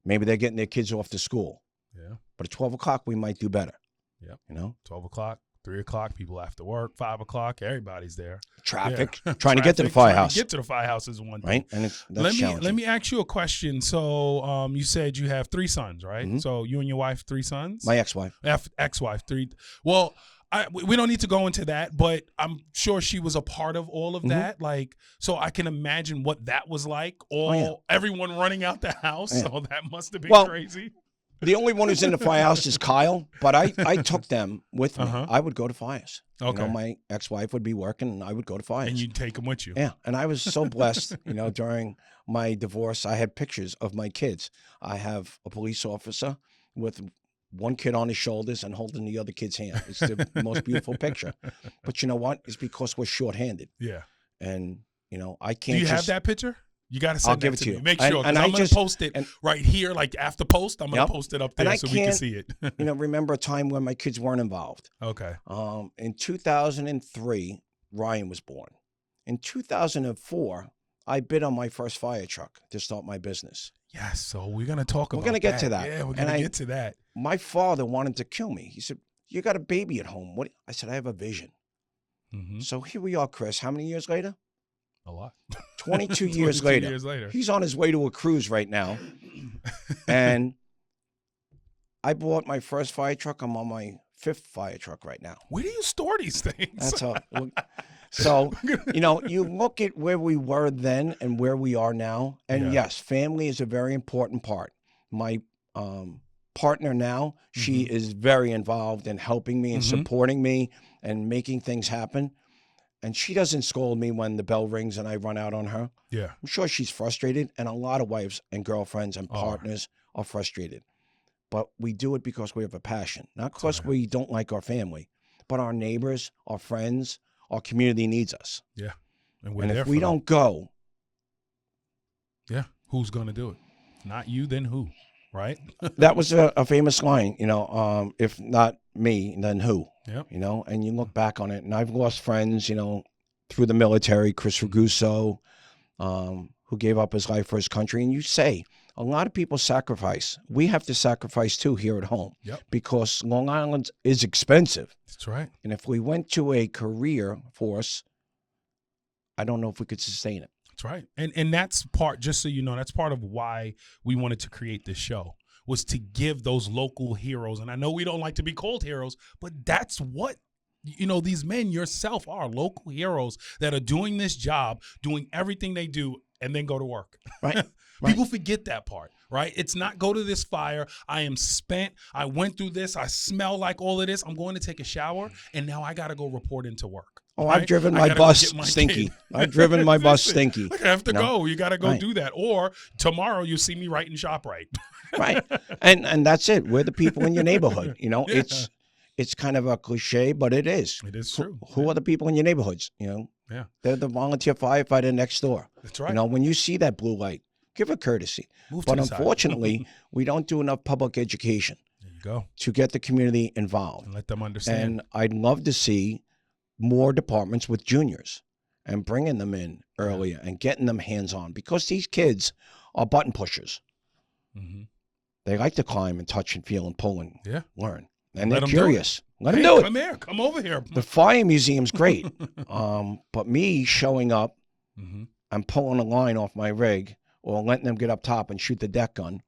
Maybe they're getting their kids off to school. Yeah. But at 12 o'clock, we might do better. Yep. You know? 12 o'clock, 3 o'clock, people after work, 5 o'clock, everybody's there. Traffic. Yeah. Trying to get to the firehouse. Get to the firehouse is one thing. Right? And that's let me ask you a question. So you said you have 3 sons, right? Mm-hmm. So you and your wife, 3 sons? My ex-wife. Ex-wife, 3. Well, we don't need to go into that, but I'm sure she was a part of all of that. Like, so I can imagine what that was like. Everyone running out the house. Yeah. So that must have been crazy. The only one who's in the firehouse is Kyle, but I took them with me. I would go to fires. Okay. You know, my ex-wife would be working, and I would go to fires. And you'd take them with you. Yeah, and I was so blessed. You know, during my divorce, I had pictures of my kids. I have a police officer with one kid on his shoulders and holding the other kid's hand. It's the most beautiful picture. But you know what? It's because we're shorthanded. Yeah. And, you know, I can't. Do you have that picture? You got to send give that it to to me. you. Make sure, because I'm going to post it right here, like after post. I'm going to post it up there so we can see it. You know, remember a time when my kids weren't involved. Okay. In 2003, Ryan was born. In 2004, I bid on my first fire truck to start my business. Yes, so we're going to talk about that. We're going to get to that. Yeah, we're going to get to that. My father wanted to kill me. He said, you got a baby at home. What? I said, I have a vision. So here we are, Chris. How many years later? A lot. 22 years later. He's on his way to a cruise right now. And I bought my first fire truck. I'm on my 5th fire truck right now. Where do you store these things? That's all. So, you know, you look at where we were then and where we are now. And yes, family is a very important part. My partner now, she is very involved in helping me and supporting me and making things happen. And she doesn't scold me when the bell rings and I run out on her. Yeah. I'm sure she's frustrated, and a lot of wives and girlfriends and partners are frustrated. But we do it because we have a passion, not because we don't like our family, but our neighbors, our friends, our community needs us. Yeah. And if we don't go. Yeah. Who's going to do it? Not you, then who? Right? That was a famous line, you know, if not me, then who? Yep. You know, and you look back on it, and I've lost friends, you know, through the military, Chris Raguso, who gave up his life for his country. And you say, a lot of people sacrifice. We have to sacrifice too here at home because Long Island is expensive. That's right. And if we went to a career force, I don't know if we could sustain it. That's right. And that's part, just so you know, that's part of why we wanted to create this show, was to give those local heroes. And I know we don't like to be called heroes, but that's what, you know, these men yourself are, local heroes that are doing this job, doing everything they do and then go to work. Right. People forget that part, right? It's not go to this fire. I am spent. I went through this. I smell like all of this. I'm going to take a shower, and now I got to go report into work. Oh, right? I've driven my bus stinky. I've driven my bus stinky. I have to go. You got to go Right. do that. Or tomorrow you see me writing ShopRite. Right. And that's it. We're the people in your neighborhood. You know, Yeah. it's kind of a cliche, but it is. It is true. Who are the people in your neighborhoods? You know, Yeah. they're the volunteer firefighter next door. That's right. You know, when you see that blue light, give a courtesy. Move But to the side. unfortunately, we don't do enough public education There you go. to get the community involved. And let them understand. And I'd love to see more departments with juniors and bringing them in earlier and getting them hands-on, because these kids are button pushers. Mhm. They like to climb and touch and feel and pull and Yeah. learn. And Let they're 'em do curious. Let them Hey, do it. Come here. Come over here. The fire museum's great. But me showing up Mhm. and pulling a line off my rig or letting them get up top and shoot the deck gun,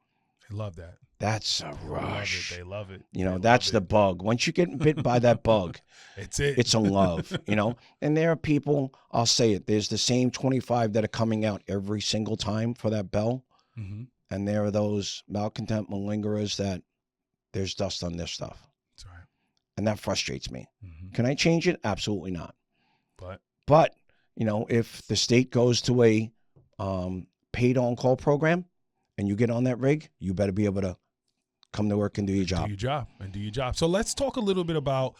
They love that. that's a They rush. love it. They love it. You know, They that's love the it. bug. Once you get bit by that bug, It's it. it's a love, you know? And there are people, I'll say it, there's the same 25 that are coming out every single time for that bell. Mhm. And there are those malcontent malingerers that there's dust on their stuff. That's right. And that frustrates me. Mhm. Can I change it? Absolutely not. But you know, if the state goes to a paid on-call program and you get on that rig, you better be able to come to work and do your job. do your job. So let's talk a little bit about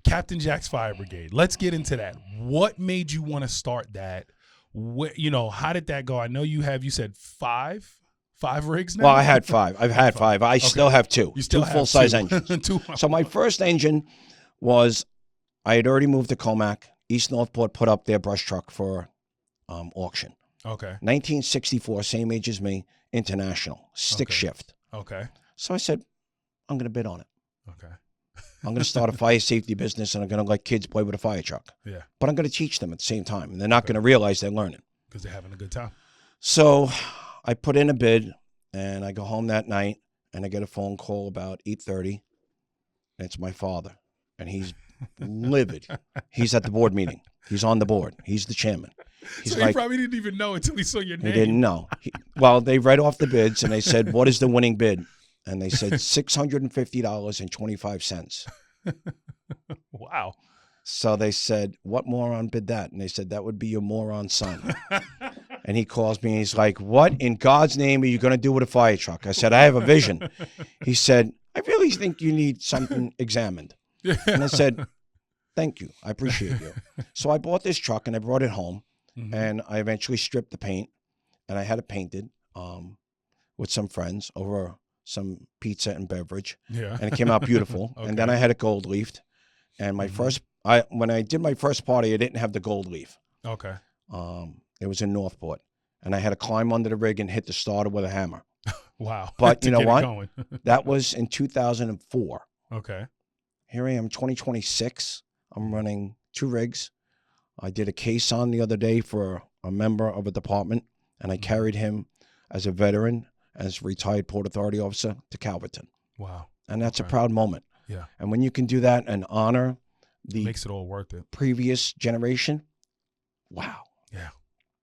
Captain Jack's Fire Brigade. Let's get into that. What made you want to start that? How did that go? I know you said five rigs now? Well, I had 5. I've had 5. I still have 2. You still 2 have full-size 2. engines. 2. So my first engine was, I had already moved to Commack. East Northport put up their brush truck for auction. Okay. 1964, same age as me, international, stick Okay. shift. Okay. So I said, I'm going to bid on it. Okay. I'm going to start a fire safety business, and I'm going to let kids play with a fire truck. Yeah. But I'm going to teach them at the same time, and they're not going to realize they're learning. Because they're having a good time. So I put in a bid, and I go home that night, and I get a phone call about 8:30, and it's my father, and he's livid. He's at the board meeting. He's on the board. He's the chairman. He's So like, he probably didn't even know until he saw your he name. didn't know. Well, they read off the bids, and they said, what is the winning bid? And they said $650.25. Wow. So they said, what moron bid that? And they said, that would be your moron son. And he calls me and he's like, what in God's name are you going to do with a fire truck? I said, I have a vision. He said, I really think you need something examined. And I said, thank you. I appreciate you. So I bought this truck and I brought it home, and I eventually stripped the paint, and I had it painted with some friends over some pizza and beverage. Yeah. And it came out beautiful. And then I had it gold leafed. And my when I did my first party, I didn't have the gold leaf. Okay. It was in Northport, and I had to climb under the rig and hit the starter with a hammer. Wow. But To you know get it what? going. That was in 2004. Okay. Here I am, 2026. I'm running 2 rigs. I did a case on the other day for a member of a department, and I carried him as a veteran, as a retired Port Authority officer, to Calverton. Wow. And that's a Okay. proud moment. Yeah. And when you can do that and honor the Makes it all worth it. previous generation, wow. Yeah.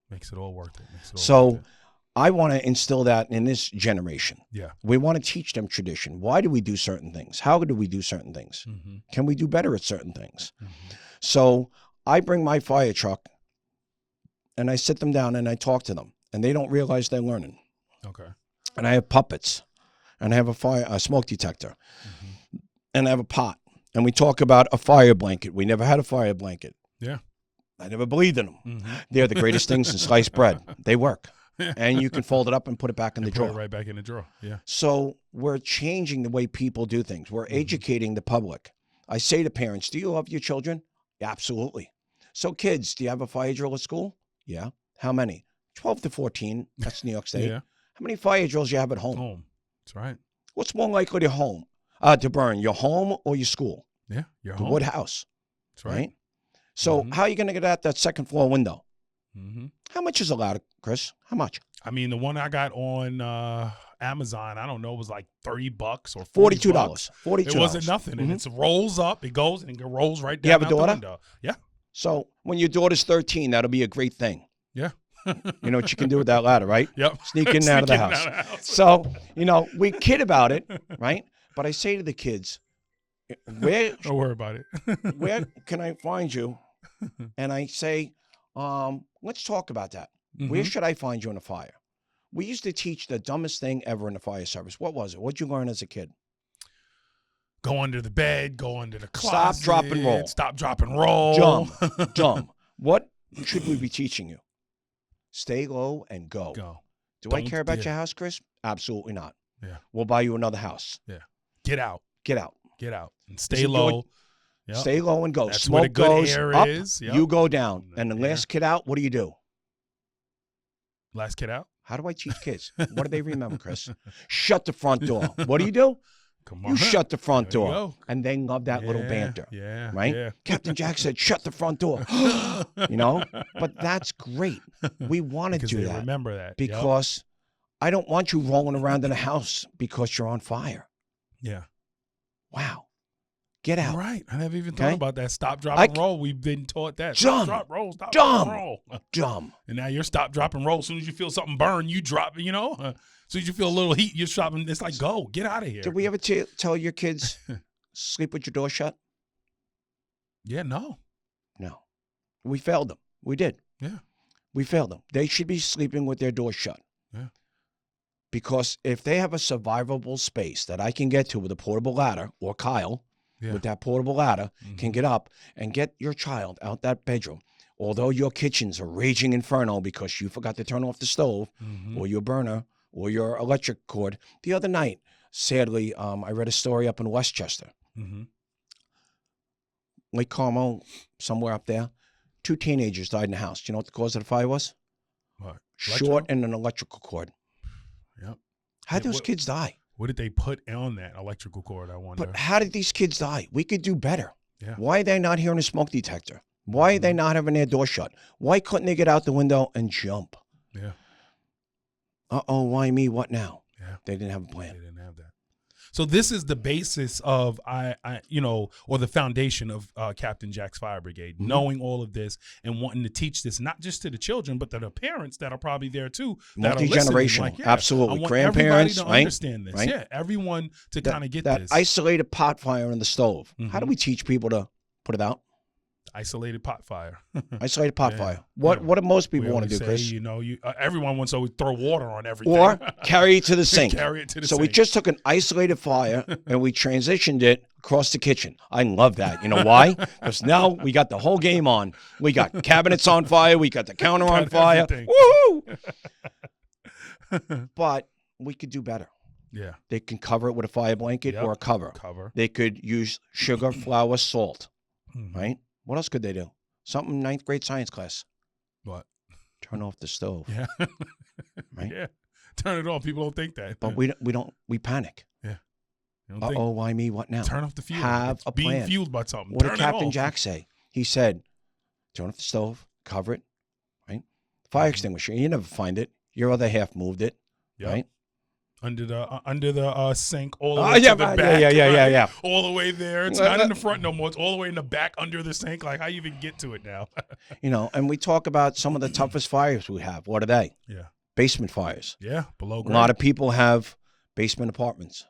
Makes it all worth it. So I want to instill that in this generation. Yeah. We want to teach them tradition. Why do we do certain things? How do we do certain things? Mm-hmm. Can we do better at certain things? Mm-hmm. So I bring my fire truck and I sit them down and I talk to them, and they don't realize they're learning. Okay. And I have puppets, and I have a smoke detector, and I have a pot, and we talk about a fire blanket. We never had a fire blanket. Yeah. I never believed in them. Mm-hmm. They're the greatest things in sliced bread. They work. And you can fold it up and put it back in the Put drawer. it right back in the drawer. Yeah. So we're changing the way people do things. We're educating the public. I say to parents, do you love your children? Absolutely. So kids, do you have a fire drill at school? Yeah. How many? 12 to 14. That's New York State. Yeah. How many fire drills do you have at home? Home. That's right. What's more likely to burn, your home or your school? Yeah. Your The home. wood house, That's right. right? So how are you going to get out that second floor window? Mm-hmm. How much is allowed, Chris? How much? I mean, the one I got on Amazon, I don't know, it was like $30 or $42. $42. It wasn't nothing. And it rolls up, it goes, and it rolls right down You have a out the daughter? window. Yeah. So when your daughter's 13, that'll be a great thing. Yeah. You know what you can do with that ladder, right? Yep. Sneak in and out of the Sneak in and house. out of the house. So, you know, we kid about it, right? But I say to the kids, where Don't worry about it. where can I find you? And I say, let's talk about that. Where should I find you in a fire? We used to teach the dumbest thing ever in the fire service. What was it? What'd you learn as a kid? Go under the bed, go under the closet. Stop, drop, and roll. Stop, drop, and roll. Dumb. What should we be teaching you? Stay low and go. Do I care about your house, Chris? Absolutely not. Yeah. We'll buy you another house. Yeah. Get out. Get out. Get out. And stay low. Yep. Stay low and go. That's Smoke where the good goes air up, is. Yep. you go down. And the last kid out, what do? Last kid out? How do I teach kids? What do they remember, Chris? Shut the front door. What do? Come on. You shut the front There you door. go. And they love that little banter. Yeah. Right? Yeah. Captain Jack said, shut the front door. You know? But that's great. We want to Because do they that. remember that. Because I don't want you rolling around in a house because you're on fire. Yeah. Wow. Get out. Right. I never even thought Okay? about that. Stop, drop, and roll. We've been taught that. Dumb. Stop, drop, roll. Stop, Dumb. drop, and roll. Dumb. And now you're stop, drop, and roll. As soon as you feel something burn, you drop, you know? As soon as you feel a little heat, you're stopping. It's like, go. Get out of here. Did we ever tell your kids, sleep with your door shut? Yeah, no. No. We failed them. We did. Yeah. We failed them. They should be sleeping with their door shut. Yeah. Because if they have a survivable space that I can get to with a portable ladder, or Kyle, with that portable ladder, can get up and get your child out that bedroom. Although your kitchen's a raging inferno because you forgot to turn off the stove or your burner or your electric cord. The other night, sadly, I read a story up in Westchester. Lake Carmel, somewhere up there. 2 teenagers died in the house. Do you know what the cause of the fire was? What? Short in an electrical cord. Yep. How'd those kids die? What did they put on that electrical cord, I wonder? But how did these kids die? We could do better. Yeah. Why are they not hearing a smoke detector? Why are they not having their door shut? Why couldn't they get out the window and jump? Yeah. Uh-oh, why me? What now? Yeah. They didn't have a plan. They didn't have that. So this is the basis of or the foundation of Captain Jack's Fire Brigade, knowing all of this and wanting to teach this not just to the children, but to the parents that are probably there too. Multi-generational, like, absolutely. I want Grandparents, everybody to understand this. Right? Yeah, everyone to kind of get that this. Isolated pot fire in the stove. How do we teach people to put it out? Isolated pot fire. Isolated pot fire. What do most people want to do, say, Chris? You know, everyone wants to throw water on everything. Or carry it to the sink. Carry it to the so sink. we just took an isolated fire and we transitioned it across the kitchen. I love that. You know why? Because now we got the whole game on. We got cabinets on fire. We got the counter on fire. Everything. Woohoo! But we could do better. Yeah. They can cover it with a fire blanket or a cover. They could use sugar, flour, salt. Right? What else could they do? Something 9th grade science class. What? Turn off the stove. Yeah. Right? Yeah. Turn it off. People don't think that. But we panic. Yeah. Uh-oh, why me? What now? Turn off the fuel. Have it's a being plan. fueled by something. What Turn did it Captain off. Jack say? He said, turn off the stove, cover it, right? Fire extinguisher. You never find it. Your other half moved it, right? Under the sink, all the way to the back. Yeah. All the way there. It's not in the front no more. It's all the way in the back under the sink. Like, how you even get to it now? You know, and we talk about some of the toughest fires we have. What are they? Yeah. Basement fires. Yeah, below ground. A lot of people have basement apartments,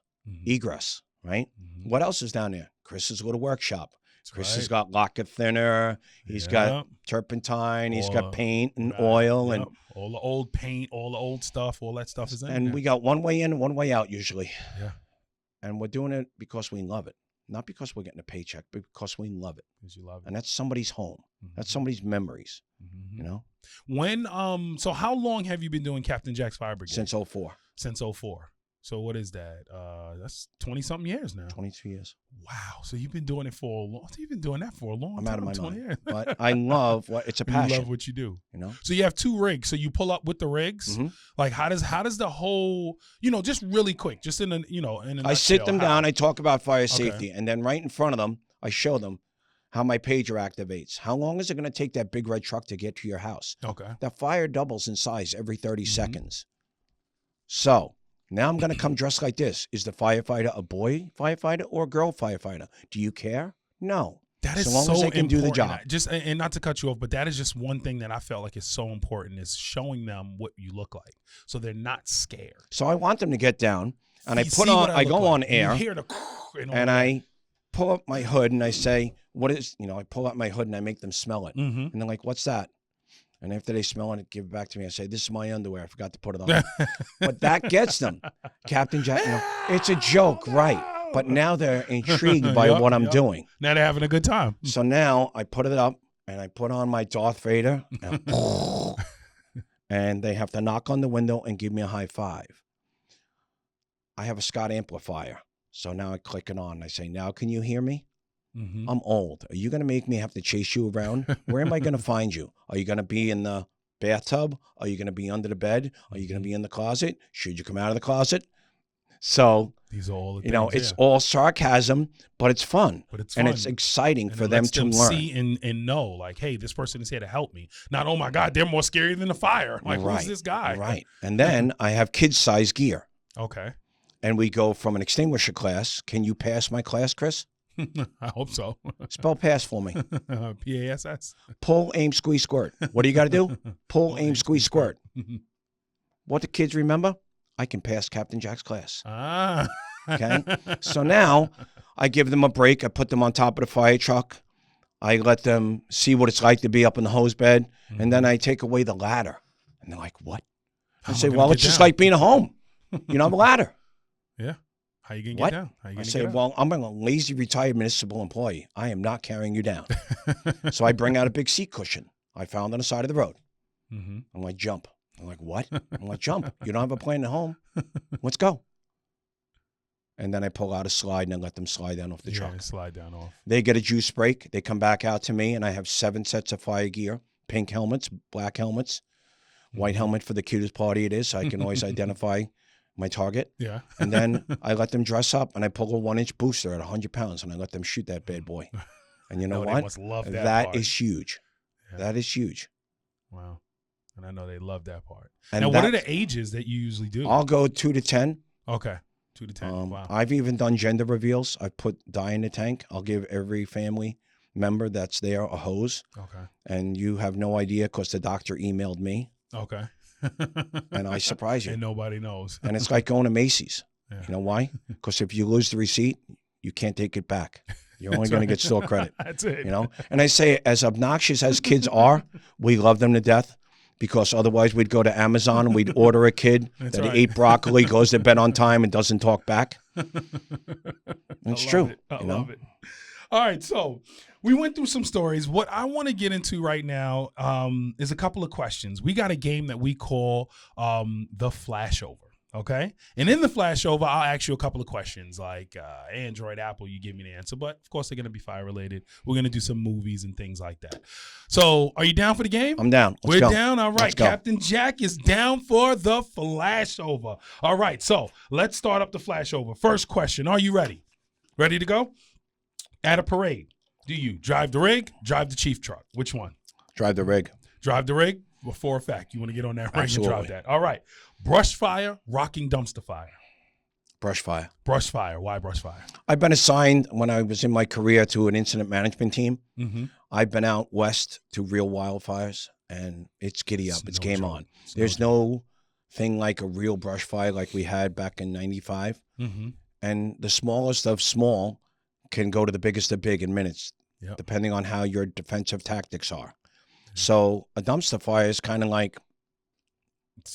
egress, right? What else is down there? Chris's little workshop. Chris has got lacquer thinner. He's got turpentine. He's got paint and oil and all the old paint, all the old stuff, all that stuff is in there. And we got one way in and one way out usually. Yeah. And we're doing it because we love it. Not because we're getting a paycheck, but because we love it. Because you love it. And that's somebody's home. That's somebody's memories. You know? When so how long have you been doing Captain Jack's Fire Brigade? Since 04. Since 04. So what is that? That's 20-something years now. 22 years. Wow. So you've been doing it for a long. You've been doing that for a long time. I'm out of my 20 mind. years. But I love it's a passion. You love what you do. You know. So you have 2 rigs. So you pull up with the rigs. Like how does the whole just really quick, just in a I sit them down. I talk about fire safety, and then right in front of them, I show them how my pager activates. How long is it going to take that big red truck to get to your house? Okay. That fire doubles in size every 30 seconds. So now I'm going to come dressed like this. Is the firefighter a boy firefighter or a girl firefighter? Do you care? No. That is as long so as they can do the job. And not to cut you off, but that is just one thing that I felt like is so important is showing them what you look like, so they're not scared. So I want them to get down, and I go like. on air, You hear the and I pull up my hood and I say, "What is?" I pull out my hood and I make them smell it, and they're like, "What's that?" And after they smell it, give it back to me. I say, "This is my underwear. I forgot to put it on." But that gets them, Captain Jack. It's a joke, right? But now they're intrigued by what I'm doing. Now they're having a good time. So now I put it up and I put on my Darth Vader, and they have to knock on the window and give me a high five. I have a Scott amplifier. So now I click it on. I say, "Now can you hear me?" I'm old. Are you going to make me have to chase you around? Where am I going to find you? Are you going to be in the bathtub? Are you going to be under the bed? Are you going to be in the closet? Should you come out of the closet? So, these are all the things, it's all sarcasm, but it's fun. And it's exciting for them to learn. See and know, like, hey, this person is here to help me. Not, oh my God, they're more scary than the fire. Like, who's this guy? Right. And then I have kids-size gear. Okay. And we go from an extinguisher class. Can you pass my class, Chris? I hope so. Spell pass for me. PASS. Pull, aim, squeeze, squirt. What do you got to do? Pull, aim, squeeze, squirt. What do kids remember? I can pass Captain Jack's class. Okay? So now I give them a break. I put them on top of the fire truck. I let them see what it's like to be up in the hose bed. And then I take away the ladder. And they're like, "What?" I say, "Well, it's just like being at home. You don't have a ladder." Yeah. How you going to get down? How you I say, "Well, I'm a lazy retired municipal employee. I am not carrying you down." So I bring out a big seat cushion I found on the side of the road. I'm like, "Jump." I'm like, "What?" I'm like, "Jump. You don't have a plane at home. Let's go." And then I pull out a slide and I let them slide down off the truck. Slide down off. They get a juice break. They come back out to me, and I have 7 sets of fire gear: pink helmets, black helmets, white helmet for the cutest party it is, so I can always identify my target. Yeah. And then I let them dress up, and I pull a 1-inch booster at 100 pounds, and I let them shoot that bad boy. And you know what? They must love that part. is huge. Yeah. That is huge. Wow. And I know they love that part. And now, what are the ages that you usually do? I'll go 2 to 10. Okay. 2 to 10. Wow. I've even done gender reveals. I've put dye in the tank. I'll give every family member that's there a hose. Okay. And you have no idea because the doctor emailed me. Okay. And I surprise you. And nobody knows. And it's like going to Macy's. Yeah. You know why? Because if you lose the receipt, you can't take it back. You're only going to get store credit. That's it. You know? And I say, as obnoxious as kids are, we love them to death, because otherwise we'd go to Amazon and we'd order a kid that ate broccoli, goes to bed on time, and doesn't talk back. It's true. I love it. All right, so we went through some stories. What I want to get into right now is a couple of questions. We got a game that we call the Flashover, okay? And in the Flashover, I'll ask you a couple of questions like Android, Apple, you give me the answer. But, of course, they're going to be fire-related. We're going to do some movies and things like that. So are you down for the game? I'm down. We're down? All right. Captain Jack is down for the Flashover. All right, so let's start up the Flashover. First question, are you ready? Ready to go? At a parade, do you drive the rig, drive the chief truck? Which one? Drive the rig. Drive the rig? Well, for a fact, you want to get on that rig Absolutely. and drive that. All right. Brush fire, rocking dumpster fire. Brush fire. Brush fire. Why brush fire? I've been assigned, when I was in my career, to an incident management team. Mm-hmm. I've been out west to real wildfires, and it's giddy up. It's game on. There's no thing like a real brush fire like we had back in 95. Mm-hmm. And the smallest of small can go to the biggest of big in minutes, depending on how your defensive tactics are. So a dumpster fire is kind of like,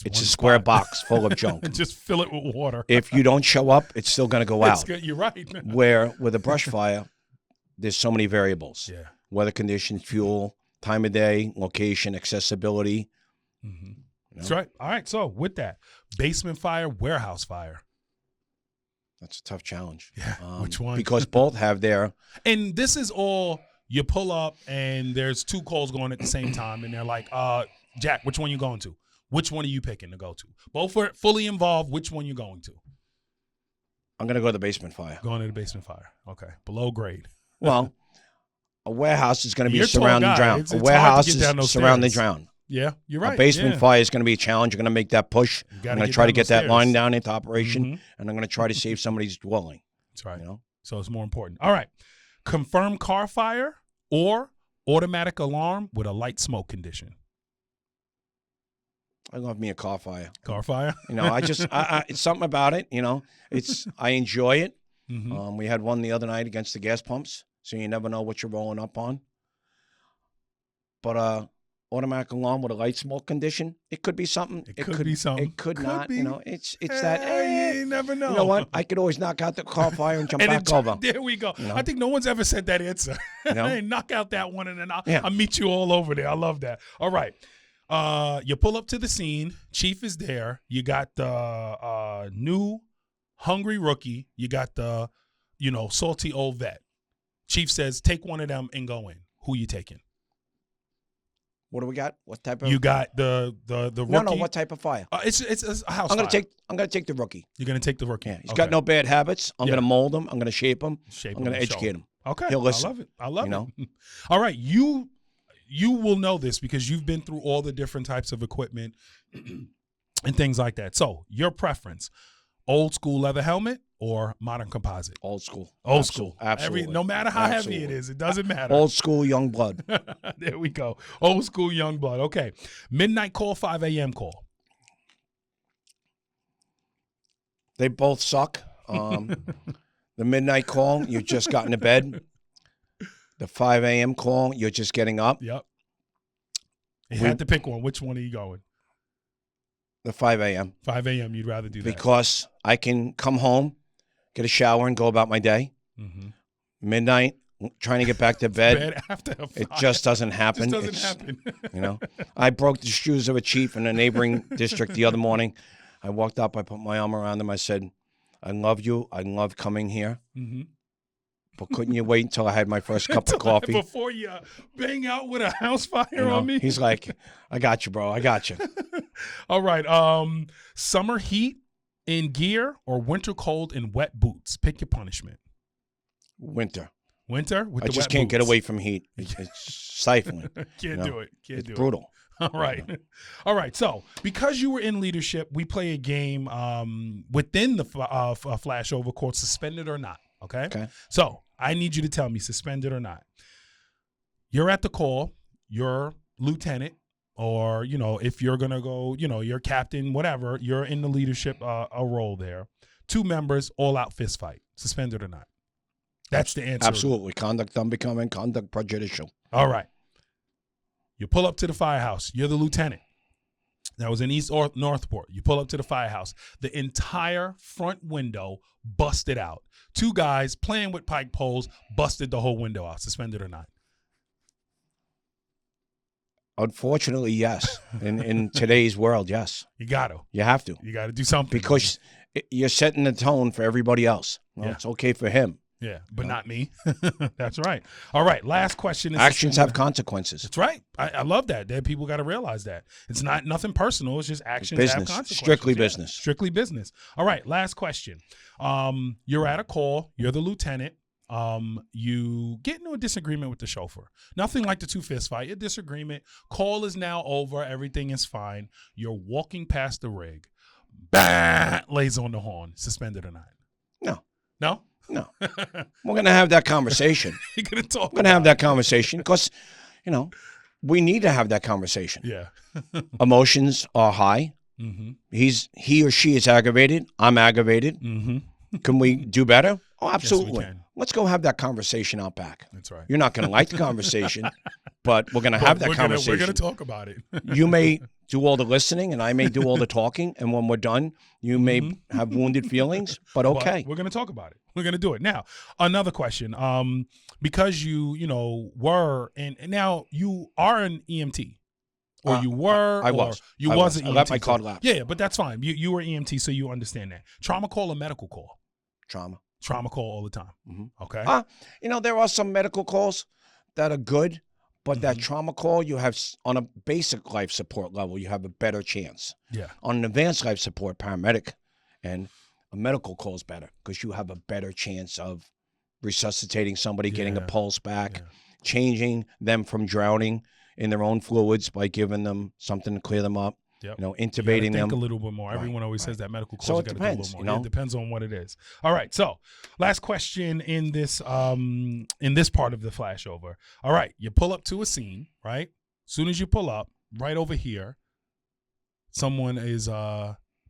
it's a square box full of junk. Just fill it with water. If you don't show up, it's still going to go out. You're right. Where with a brush fire, there's so many variables. Yeah. Weather conditions, fuel, time of day, location, accessibility. Mm-hmm. You know? That's right. All right. So with that, basement fire, warehouse fire. That's a tough challenge. Yeah. Which one? Because both have their. And this is all, you pull up and there's 2 calls going at the same time. And they're like, Jack, which one you going to? Which one are you picking to go to? Both are fully involved. Which one you going to? I'm going to go to the basement fire. Going to the basement fire. Okay. Below grade. Well, a warehouse is going to be a surrounding drown. It's a warehouse is surrounding stairs. drown. Yeah, you're right. A basement fire is going to be a challenge. You're going to make that push. I'm going to try to get that line down into operation, and I'm going to try to save somebody's dwelling. That's right. You know? So it's more important. All right. Confirmed car fire, or automatic alarm with a light smoke condition? I love me a car fire. Car fire? You know, it's something about it. You know, I enjoy it. Mm-hmm. We had one the other night against the gas pumps, so you never know what you're rolling up on. But automatic alarm with a light smoke condition, it could be something. It could be something. It could not. Be. You know, it's that. You never know. You know what? I could always knock out the car fire and jump back over. There we go. You know? I think no one's ever said that answer. You know? Hey, knock out that one, and then I'll meet you all over there. I love that. All right. You pull up to the scene. Chief is there. You got the new hungry rookie. You got the, salty old vet. Chief says, take one of them and go in. Who you taking? What do we got? What type of? You got the rookie. No. What type of fire? It's a house. I'm gonna take the rookie. You're gonna take the rookie. Yeah, he's got no bad habits. I'm gonna mold him. I'm gonna shape him. I'm gonna educate him. Okay, he'll listen. I love it. All right, you will know this because you've been through all the different types of equipment and things like that. So your preference: old school leather helmet or modern composite? Old school. Old school. Absolutely. No matter how heavy it is, it doesn't matter. Old school young blood. There we go. Old school young blood. Okay. Midnight call, 5 a.m. call. They both suck. The midnight call, you just got into bed. The 5 a.m. call, you're just getting up. Yep. You had to pick one. Which one are you going? The 5 a.m. 5 a.m. You'd rather do that. Because I can come home, get a shower, and go about my day. Mm-hmm. Midnight, trying to get back to bed. After it just doesn't happen. It just doesn't happen. I broke the shoes of a chief in a neighboring district the other morning. I walked up, I put my arm around him. I said, I love you. I love coming here. Mm-hmm. But couldn't you wait until I had my first cup of coffee? Before you bang out with a house fire on me? He's like, I got you, bro. I got you. All right. Summer heat in gear or winter cold in wet boots? Pick your punishment. Winter. Winter? With the I just wet can't boots. get away from heat. It's stifling. Can't do it. It's brutal. All right. All right. So because you were in leadership, we play a game within the flashover called Suspended or Not. Okay? So I need you to tell me suspended or not. You're at the call. You're lieutenant or, if you're going to go, you're captain, whatever. You're in the leadership a role there. 2 members, all out fist fight. Suspended or not. That's the answer. Absolutely. Conduct unbecoming, conduct prejudicial. All right. You pull up to the firehouse. You're the lieutenant. That was in East Northport. You pull up to the firehouse. The entire front window busted out. 2 guys playing with pike poles busted the whole window out. Suspended or not? Unfortunately, yes. In today's world, yes. You got to. You have to. You got to do something. Because you're setting the tone for everybody else. Well, it's okay for him. Yeah, but not me. That's right. All right, last question. Actions have consequences. That's right. I love that. People got to realize that. It's not nothing personal. It's just actions have consequences. Strictly business. Strictly business. All right, last question. You're at a call. You're the lieutenant. You get into a disagreement with the chauffeur. Nothing like the 2 fist fight. A disagreement. Call is now over. Everything is fine. You're walking past the rig. Bah! Lays on the horn. Suspended or not? No. No? No. We're going to have that conversation. You're going to talk. We're going to have that conversation because, we need to have that conversation. Yeah. Emotions are high. Mm-hmm. He or she is aggravated. I'm aggravated. Mm-hmm. Can we do better? Oh, absolutely. Yes, we can. Let's go have that conversation out back. That's right. You're not going to like the conversation, but we're going to have that conversation. We're going to talk about it. You may do all the listening, and I may do all the talking. And when we're done, you may have wounded feelings, but okay. But we're going to talk about it. We're going to do it. Now, another question. Because you were, and now you are an EMT. Or you were. I was. You was an EMT. I let my card lapse. Yeah, but that's fine. You were EMT, so you understand that. Trauma call or medical call? Trauma. Trauma call all the time. Mm-hmm. Okay. There are some medical calls that are good, but that trauma call, you have on a basic life support level, you have a better chance. Yeah. On an advanced life support, paramedic, and a medical call is better because you have a better chance of resuscitating somebody, getting a pulse back, changing them from drowning in their own fluids by giving them something to clear them up. Yep. You know, You gotta intubating think them. a little bit more. Right, Everyone always right. says that medical course. So you it gotta depends, do a little you more. know? It depends on what it is. All right. So last question in this part of the flashover. All right. You pull up to a scene, right? As soon as you pull up, right over here, someone is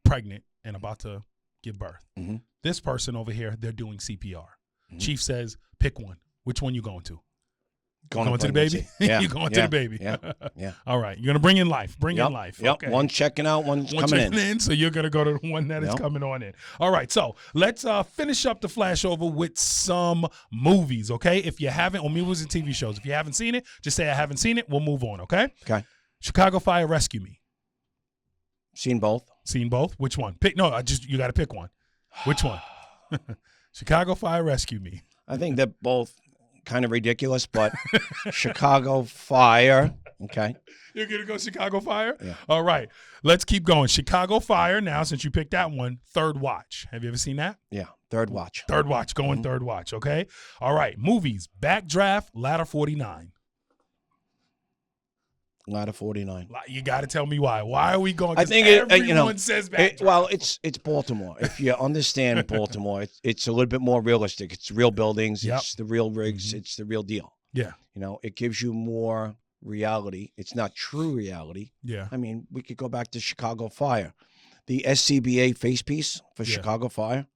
pregnant and about to give birth. Mm-hmm. This person over here, they're doing CPR. Mm-hmm. Chief says, pick one. Which one you going to? Going to the baby? Yeah. You're going to the baby. Yeah. Yeah. All right. You're going to bring in life. Bring in life. Yep. Okay. One's checking out, one's One coming checking in. So you're going to go to the one that is coming on in. All right. So let's finish up the flashover with some movies, okay? If you haven't, or movies and TV shows. If you haven't seen it, just say I haven't seen it. We'll move on, okay? Okay. Chicago Fire, Rescue Me. Seen both. Seen both? Which one? You got to pick one. Which one? Chicago Fire, Rescue Me. I think they're both kind of ridiculous, but Chicago Fire. Okay. You're going to go Chicago Fire? Yeah. All right. Let's keep going. Chicago Fire, now, since you picked that one, Third Watch. Have you ever seen that? Yeah. Third watch. Third Watch. Going Third Watch, okay? All right. Movies. Backdraft, Ladder 49. Ladder 49. You got to tell me why. Why are we going? I think everyone says Backdraft. well, it's Baltimore. If you understand Baltimore, it's a little bit more realistic. It's real buildings. Yep. It's the real rigs. It's the real deal. Yeah. You know, it gives you more reality. It's not true reality. Yeah. I mean, we could go back to Chicago Fire. The SCBA face piece for Yeah. Chicago Fire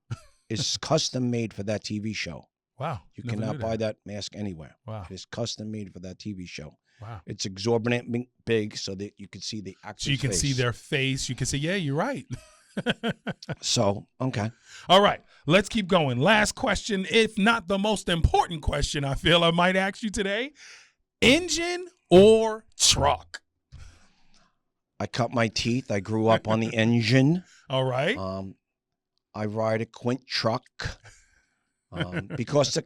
is custom made for that TV show. Wow. You Never cannot knew buy that mask anywhere. Wow. It is custom made for that TV show. Wow. It's exorbitant big so that you can see the actor's So you can face. see their face. You can say, yeah, you're right. So, okay. All right. Let's keep going. Last question, if not the most important question I feel I might ask you today. Engine or truck? I cut my teeth. I grew up on the engine. All right. I ride a Quint truck because,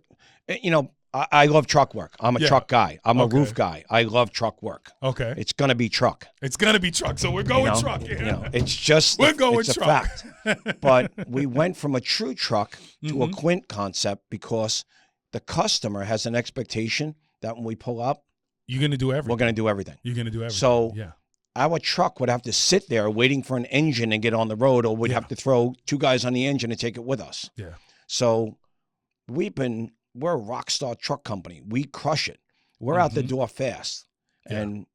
I love truck work. I'm a truck guy. I'm a roof guy. I love truck work. Okay. It's going to be truck. It's going to be truck. So we're going truck. It's just We're going it's truck. a fact. But we went from a true truck to a Quint concept because the customer has an expectation that when we pull up, You're going to do everything. we're going to do everything. You're going to do everything. So yeah. our truck would have to sit there waiting for an engine and get on the road, or we'd have to throw two guys on the engine and take it with us. Yeah. So we're a rock star truck company. We crush it. We're out the door fast. Yeah. And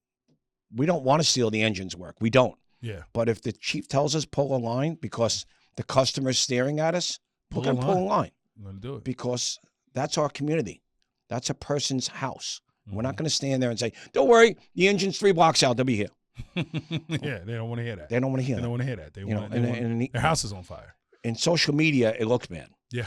we don't want to steal the engine's work. We don't. Yeah. But if the chief tells us pull a line because the customer's staring at us, we're Pull a going to pull a line I'm going to do it. because that's our community. That's a person's house. We're not going to stand there and say, don't worry, the engine's 3 blocks out. They'll be here. Yeah, they don't want to hear that. They don't want to hear They that. don't want to hear that. They want and their house is on fire. in social media, it looks bad. Yeah.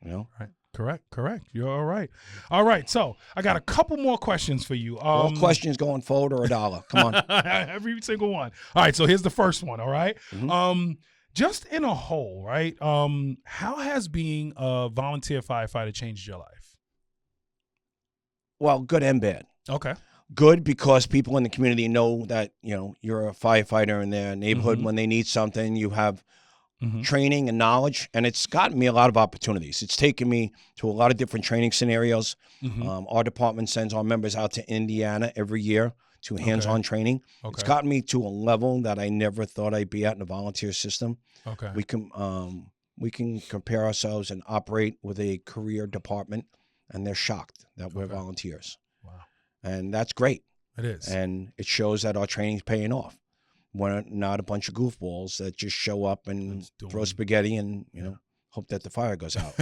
You know? Right. Correct. You're all right. All right. So I got a couple more questions for you. All questions going forward or $1. Come on. Every single one. All right. So here's the first one. All right. Mhm. Just in a whole, right? How has being a volunteer firefighter changed your life? Well, good and bad. Okay. Good because people in the community know that, you're a firefighter in their neighborhood. When they need something, you have training and knowledge, and it's gotten me a lot of opportunities. It's taken me to a lot of different training scenarios. Our department sends our members out to Indiana every year to hands-on training. Okay. It's gotten me to a level that I never thought I'd be at in the volunteer system. Okay. We can compare ourselves and operate with a career department, and they're shocked that we're volunteers. Wow. And that's great. It is. And it shows that our training's paying off. We're not a bunch of goofballs that just show up and throw spaghetti and, hope that the fire goes out.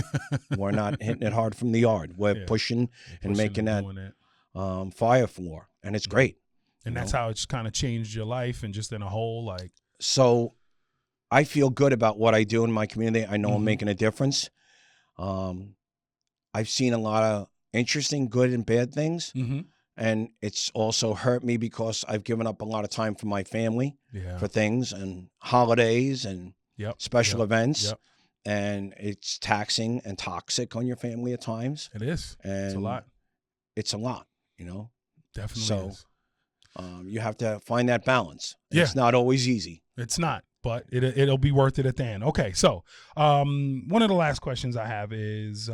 We're not hitting it hard from the yard. We're pushing and making that fire floor, and it's great. And that's how it's kind of changed your life and just in a whole, like. So I feel good about what I do in my community. I know I'm making a difference. I've seen a lot of interesting, good and bad things. And it's also hurt me because I've given up a lot of time for my family for things and holidays and special events. And it's taxing and toxic on your family at times. It is. And it's a lot. It's a lot, Definitely so, is. You have to find that balance. Yeah. It's not always easy. It's not, but it'll be worth it at the end. Okay, so one of the last questions I have is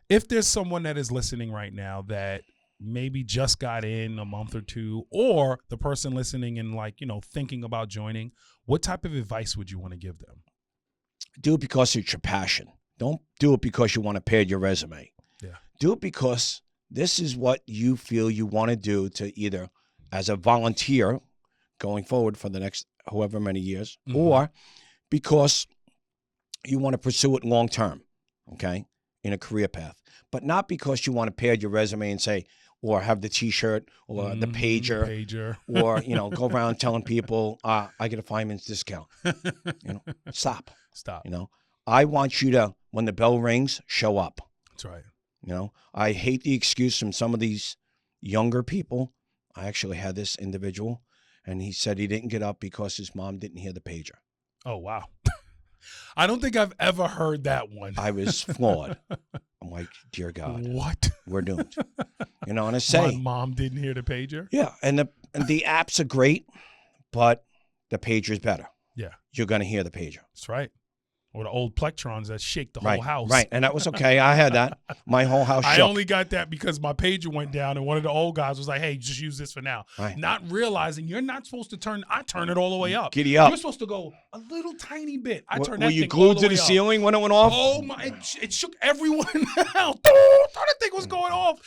if there's someone that is listening right now that maybe just got in a month or two, or the person listening and like, thinking about joining, what type of advice would you want to give them? Do it because it's your passion. Don't do it because you want to pad your resume. Yeah. Do it because this is what you feel you want to do, to either as a volunteer going forward for the next however many years, or because you want to pursue it long term, okay, in a career path. But not because you want to pad your resume and say, or have the T-shirt or the pager. Or, go around telling people, I get a fireman's discount. Stop. I want you to, when the bell rings, show up. That's right. I hate the excuse from some of these younger people. I actually had this individual, and he said he didn't get up because his mom didn't hear the pager. Oh, wow. I don't think I've ever heard that one. I was flawed. I'm like, dear God. What? We're doomed. And I say. My mom didn't hear the pager? Yeah, and the apps are great, but the pager is better. Yeah. You're going to hear the pager. That's right. Or the old plectrons that shake the whole house. Right, and that was okay. I had that. My whole house shook. I only got that because my pager went down, and one of the old guys was like, hey, just use this for now. Right. Not realizing you're not supposed to turn it all the way up. Giddy up. You're supposed to go a little tiny bit. I turned Were that you thing glued all the to way the up. ceiling when it went off? Oh, my. It shook everyone down. Thought that thing was going off.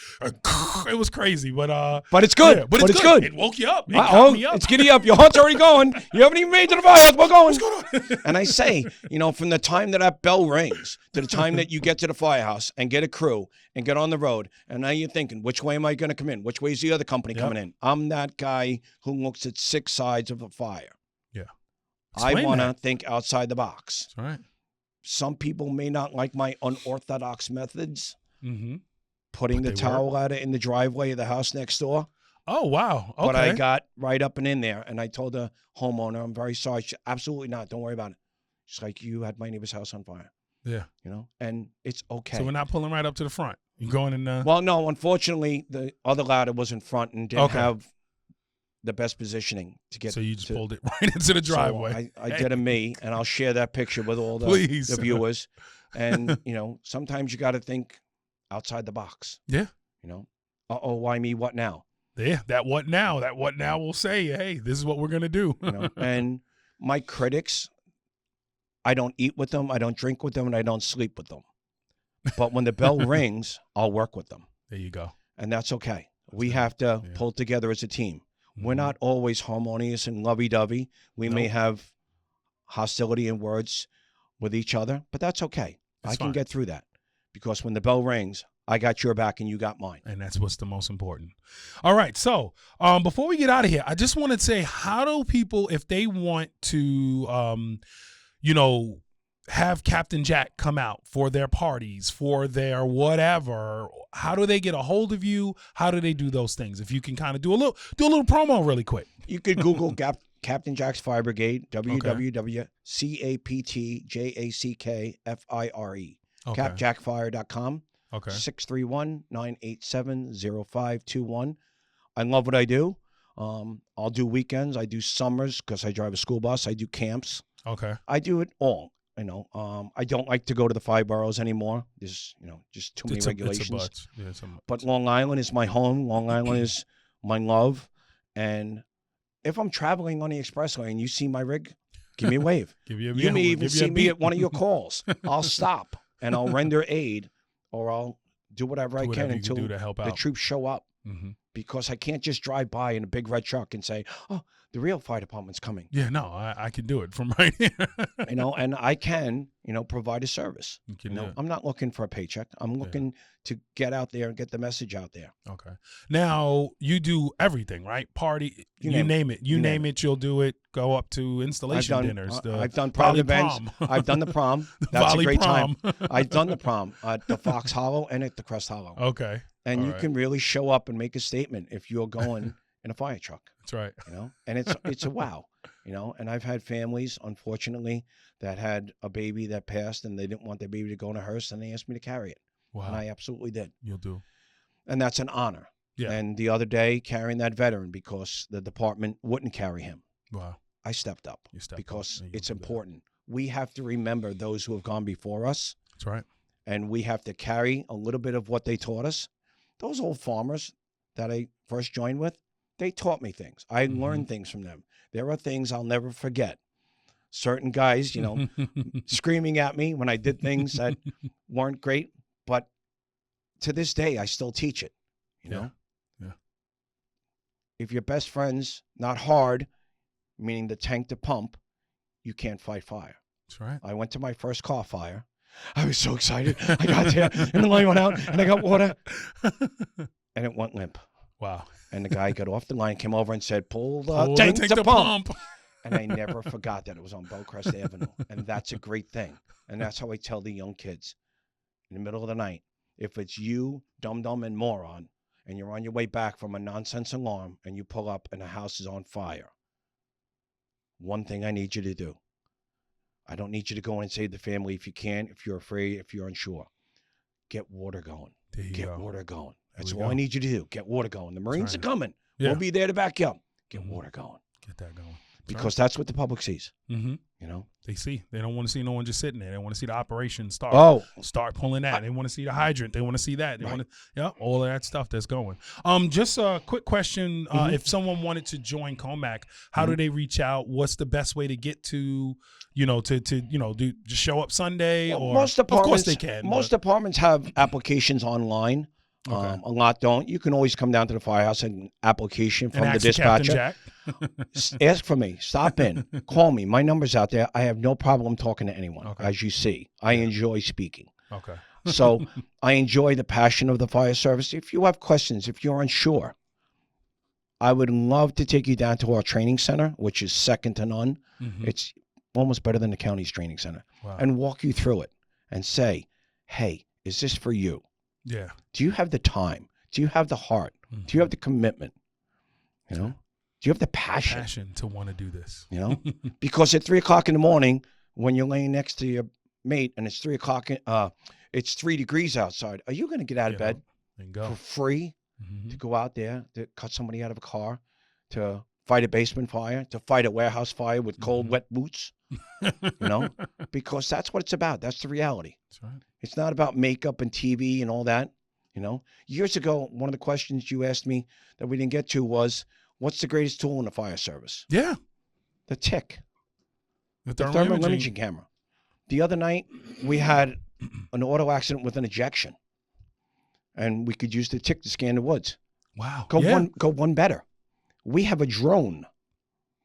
It was crazy, but it's good. Yeah, but it's good. It woke you up. It got me up. It's giddy up. Your heart's already going. You haven't even made it to the firehouse. We're going. What's going on? And I say, from the time that bell rings to the time that you get to the firehouse and get a crew and get on the road, and now you're thinking, which way am I going to come in? Which way is the other company coming in? I'm that guy who looks at 6 sides of a fire. Yeah. I want to think outside the box. That's right. Some people may not like my unorthodox methods. Mm-hmm. Putting the towel ladder in the driveway of the house next door. Oh, wow. Okay. But I got right up and in there, and I told the homeowner, I'm very sorry. She, absolutely not. Don't worry about it. She's like, you had my neighbor's house on fire. Yeah. And it's okay. So we're not pulling right up to the front. You're going in Well, no, unfortunately, the other ladder was in front and didn't have the best positioning to get. So you just pulled it right into the driveway. So I did a me, and I'll share that picture with all the viewers. And, sometimes you got to think outside the box. Yeah. Why me? What now? Yeah, that what now? That what now will say, hey, this is what we're going to do. And my critics, I don't eat with them, I don't drink with them, and I don't sleep with them. But when the bell rings, I'll work with them. There you go. And that's okay. We have to pull together as a team. We're not always harmonious and lovey-dovey. We may have hostility in words with each other, but that's okay. I can get through that. Because when the bell rings, I got your back and you got mine. And that's what's the most important. All right. So before we get out of here, I just want to say, how do people, if they want to, have Captain Jack come out for their parties, for their whatever, how do they get a hold of you? How do they do those things? If you can kind of do a little promo really quick. You could Google Captain Jack's Fire Brigade, www.captjackfire. Okay. capjackfire.com. Okay. 631-987-0521. I love what I do. I'll do weekends. I do summers because I drive a school bus. I do camps. Okay. I do it all. I don't like to go to the 5 boroughs anymore. There's, just too many regulations. But Long Island is my home. Long Island is my love. And if I'm traveling on the expressway and you see my rig, give me a wave. You may even see me at one of your calls. I'll stop and I'll render aid, or I'll do whatever I can until the troops show up. Mm-hmm. Because I can't just drive by in a big red truck and say, oh, the real fire department's coming. Yeah, no, I can do it from right here. And I can, provide a service. I'm not looking for a paycheck. I'm looking to get out there and get the message out there. Okay. Now, you do everything, right? Party, you name it. You name it, you'll do it. Go up to installation dinners. I've done private events. I've done the prom. That's a great time. I've done the prom at the Fox Hollow and at the Crest Hollow. Okay. And you can really show up and make a statement if you're going in a fire truck. That's right. And it's a wow. And I've had families, unfortunately, that had a baby that passed and they didn't want their baby to go in a hearse and they asked me to carry it. Wow. And I absolutely did. You'll do. And that's an honor. Yeah. And the other day, carrying that veteran because the department wouldn't carry him. Wow. I stepped up. You stepped because up. it's important. We have to remember those who have gone before us. That's right. And we have to carry a little bit of what they taught us. Those old farmers, that I first joined with, they taught me things. I learned things from them. There are things I'll never forget. Certain guys, you know, screaming at me when I did things that weren't great. But to this day, I still teach it, you know? Yeah. If your best friend's not hard, meaning the tank to pump, you can't fight fire. That's right. I went to my first car fire. I was so excited. I got there and the line went out and I got water and it went limp. Wow. And the guy got off the line, came over and said, pull the tank to pump. And I never forgot that it was on Bellcrest Avenue. And that's a great thing. And that's how I tell the young kids in the middle of the night, if it's you, dum-dum and moron, and you're on your way back from a nonsense alarm and you pull up and the house is on fire, one thing I need you to do. I don't need you to go in and save the family if you can, if you're afraid, if you're unsure. Get water going. Get water going. That's all I need you to do. Get water going. The Marines are coming. We'll be there to back you up. Get water going. Get that going. Because that's what the public sees. Mm-hmm. You know? They see. They don't want to see no one just sitting there. They want to see the operation start. Start pulling that. They want to see the hydrant. They want to see that. They want to, all of that stuff that's going. Just a quick question. If someone wanted to join Commack, how do they reach out? What's the best way to get to, just show up Sunday? Well, or most departments, of course they can. Most departments have applications online. Okay. A lot don't. You can always come down to the firehouse and application from and the dispatcher. Jack. Ask for me. Stop in. Call me. My number's out there. I have no problem talking to anyone. As you see, I enjoy speaking. Okay. So I enjoy the passion of the fire service. If you have questions, if you're unsure, I would love to take you down to our training center, which is second to none. It's almost better than the county's training center. Wow. And walk you through it and say, hey, is this for you? Yeah. Do you have the time? Do you have the heart? Do you have the commitment? You know? Do you have the passion to want to do this? You know? Because at 3 o'clock in the morning, when you're laying next to your mate and it's 3 o'clock, it's 3 degrees outside, are you going to get out of bed and go for free to go out there to cut somebody out of a car, to fight a basement fire, to fight a warehouse fire with cold, wet boots? You know? Because that's what it's about. That's the reality. That's right. It's not about makeup and TV and all that. You know, years ago, one of the questions you asked me that we didn't get to was, what's the greatest tool in the fire service? Yeah. The TIC. The thermal imaging camera. The other night, we had an auto accident with an ejection. And we could use the TIC to scan the woods. Wow. Go one better. We have a drone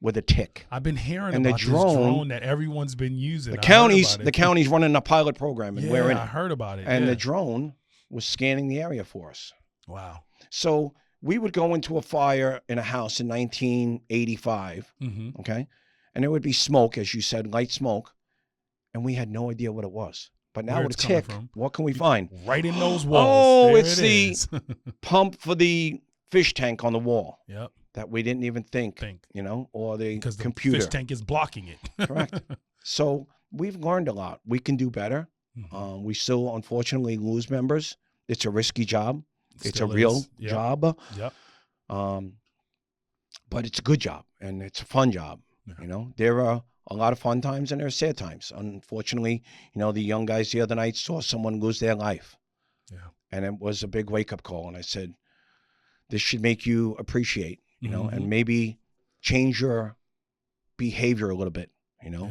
with a TIC. I've been hearing about this drone that everyone's been using. The county's running a pilot program, and we're in it. I heard about it. And the drone was scanning the area for us. Wow. So we would go into a fire in a house in 1985, okay? And there would be smoke, as you said, light smoke, and we had no idea what it was. But now with a TIC, what can we find? Right in those walls. Oh, it's the pump for the fish tank on the wall. Yep. That we didn't even think, you know, or the computer. Because the fish tank is blocking it. Correct. So we've learned a lot. We can do better. We still, unfortunately, lose members. It's a risky job. It's a real job. Yep. But it's a good job, and it's a fun job. Yeah. You know, there are a lot of fun times, and there are sad times. Unfortunately, you know, the young guys the other night saw someone lose their life. Yeah. And it was a big wake-up call, and I said, this should make you appreciate, you know, and maybe change your behavior a little bit, you know,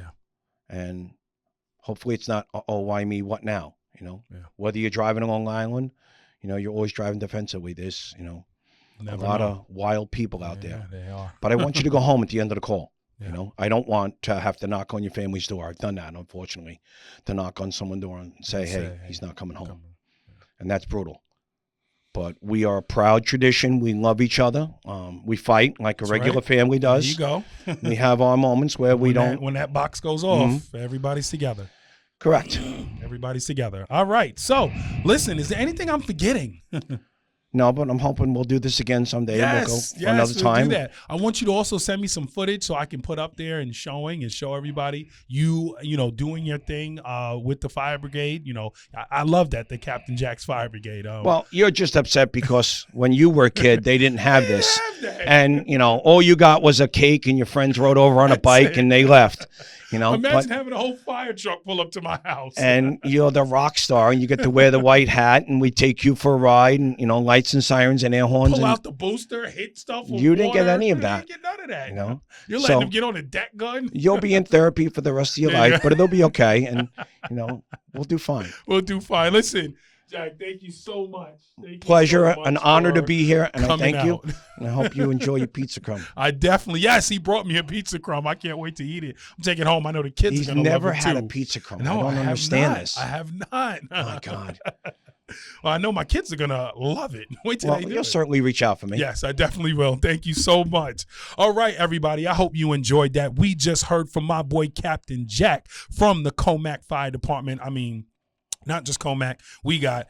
and hopefully it's not, oh, why me, what now, you know, whether you're driving along Island, you know, you're always driving defensively. There's, you know, a lot of wild people out there. They are. But I want you to go home at the end of the call. You know, I don't want to have to knock on your family's door. I've done that, unfortunately, to knock on someone's door and say, hey, he's not coming home. And that's brutal. But we are a proud tradition. We love each other. We fight like a regular family does. There you go. We have our moments where we don't. When that box goes off, everybody's together. Correct. Everybody's together. All right. So, listen, is there anything I'm forgetting? No, but I'm hoping we'll do this again someday. Yes, we'll go another time. Do that. I want you to also send me some footage so I can put up there and show everybody you know, doing your thing with the fire brigade. You know, I love that, the Captain Jack's Fire Brigade. Well, you're just upset because when you were a kid, they didn't have this. And, you know, all you got was a cake and your friends rode over on a bike and they left. You know, imagine having a whole fire truck pull up to my house. And you're the rock star, and you get to wear the white hat, and we take you for a ride, and lights and sirens and air horns. Pull and out the booster, hit stuff. With you didn't get water. any of that. You didn't get none of that. You know, you're letting them get on a deck gun. You'll be in therapy for the rest of your life, but it'll be okay, and we'll do fine. We'll do fine. Listen, Jack, thank you so much. Pleasure, an honor to be here, and I thank you. out. And I hope you enjoy your pizza crumb. I definitely, yes, he brought me a pizza crumb. I can't wait to eat it. I'm taking it home. I know the kids He's are going to love it never had too. a pizza crumb. No, I don't understand this. I have not. Oh my God. Well, I know my kids are going to love it. Wait till they do you'll it. certainly reach out for me. Yes, I definitely will. Thank you so much. All right, everybody. I hope you enjoyed that. We just heard from my boy, Captain Jack, from the Commack Fire Department. I mean, not just Commack. We got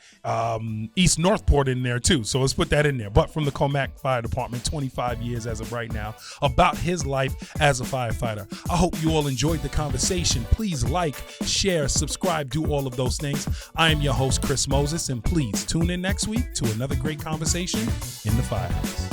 East Northport in there too. So let's put that in there. But from the Commack Fire Department, 25 years as of right now, about his life as a firefighter. I hope you all enjoyed the conversation. Please like, share, subscribe, do all of those things. I am your host, Chris Moses, and please tune in next week to another great conversation in the Firehouse.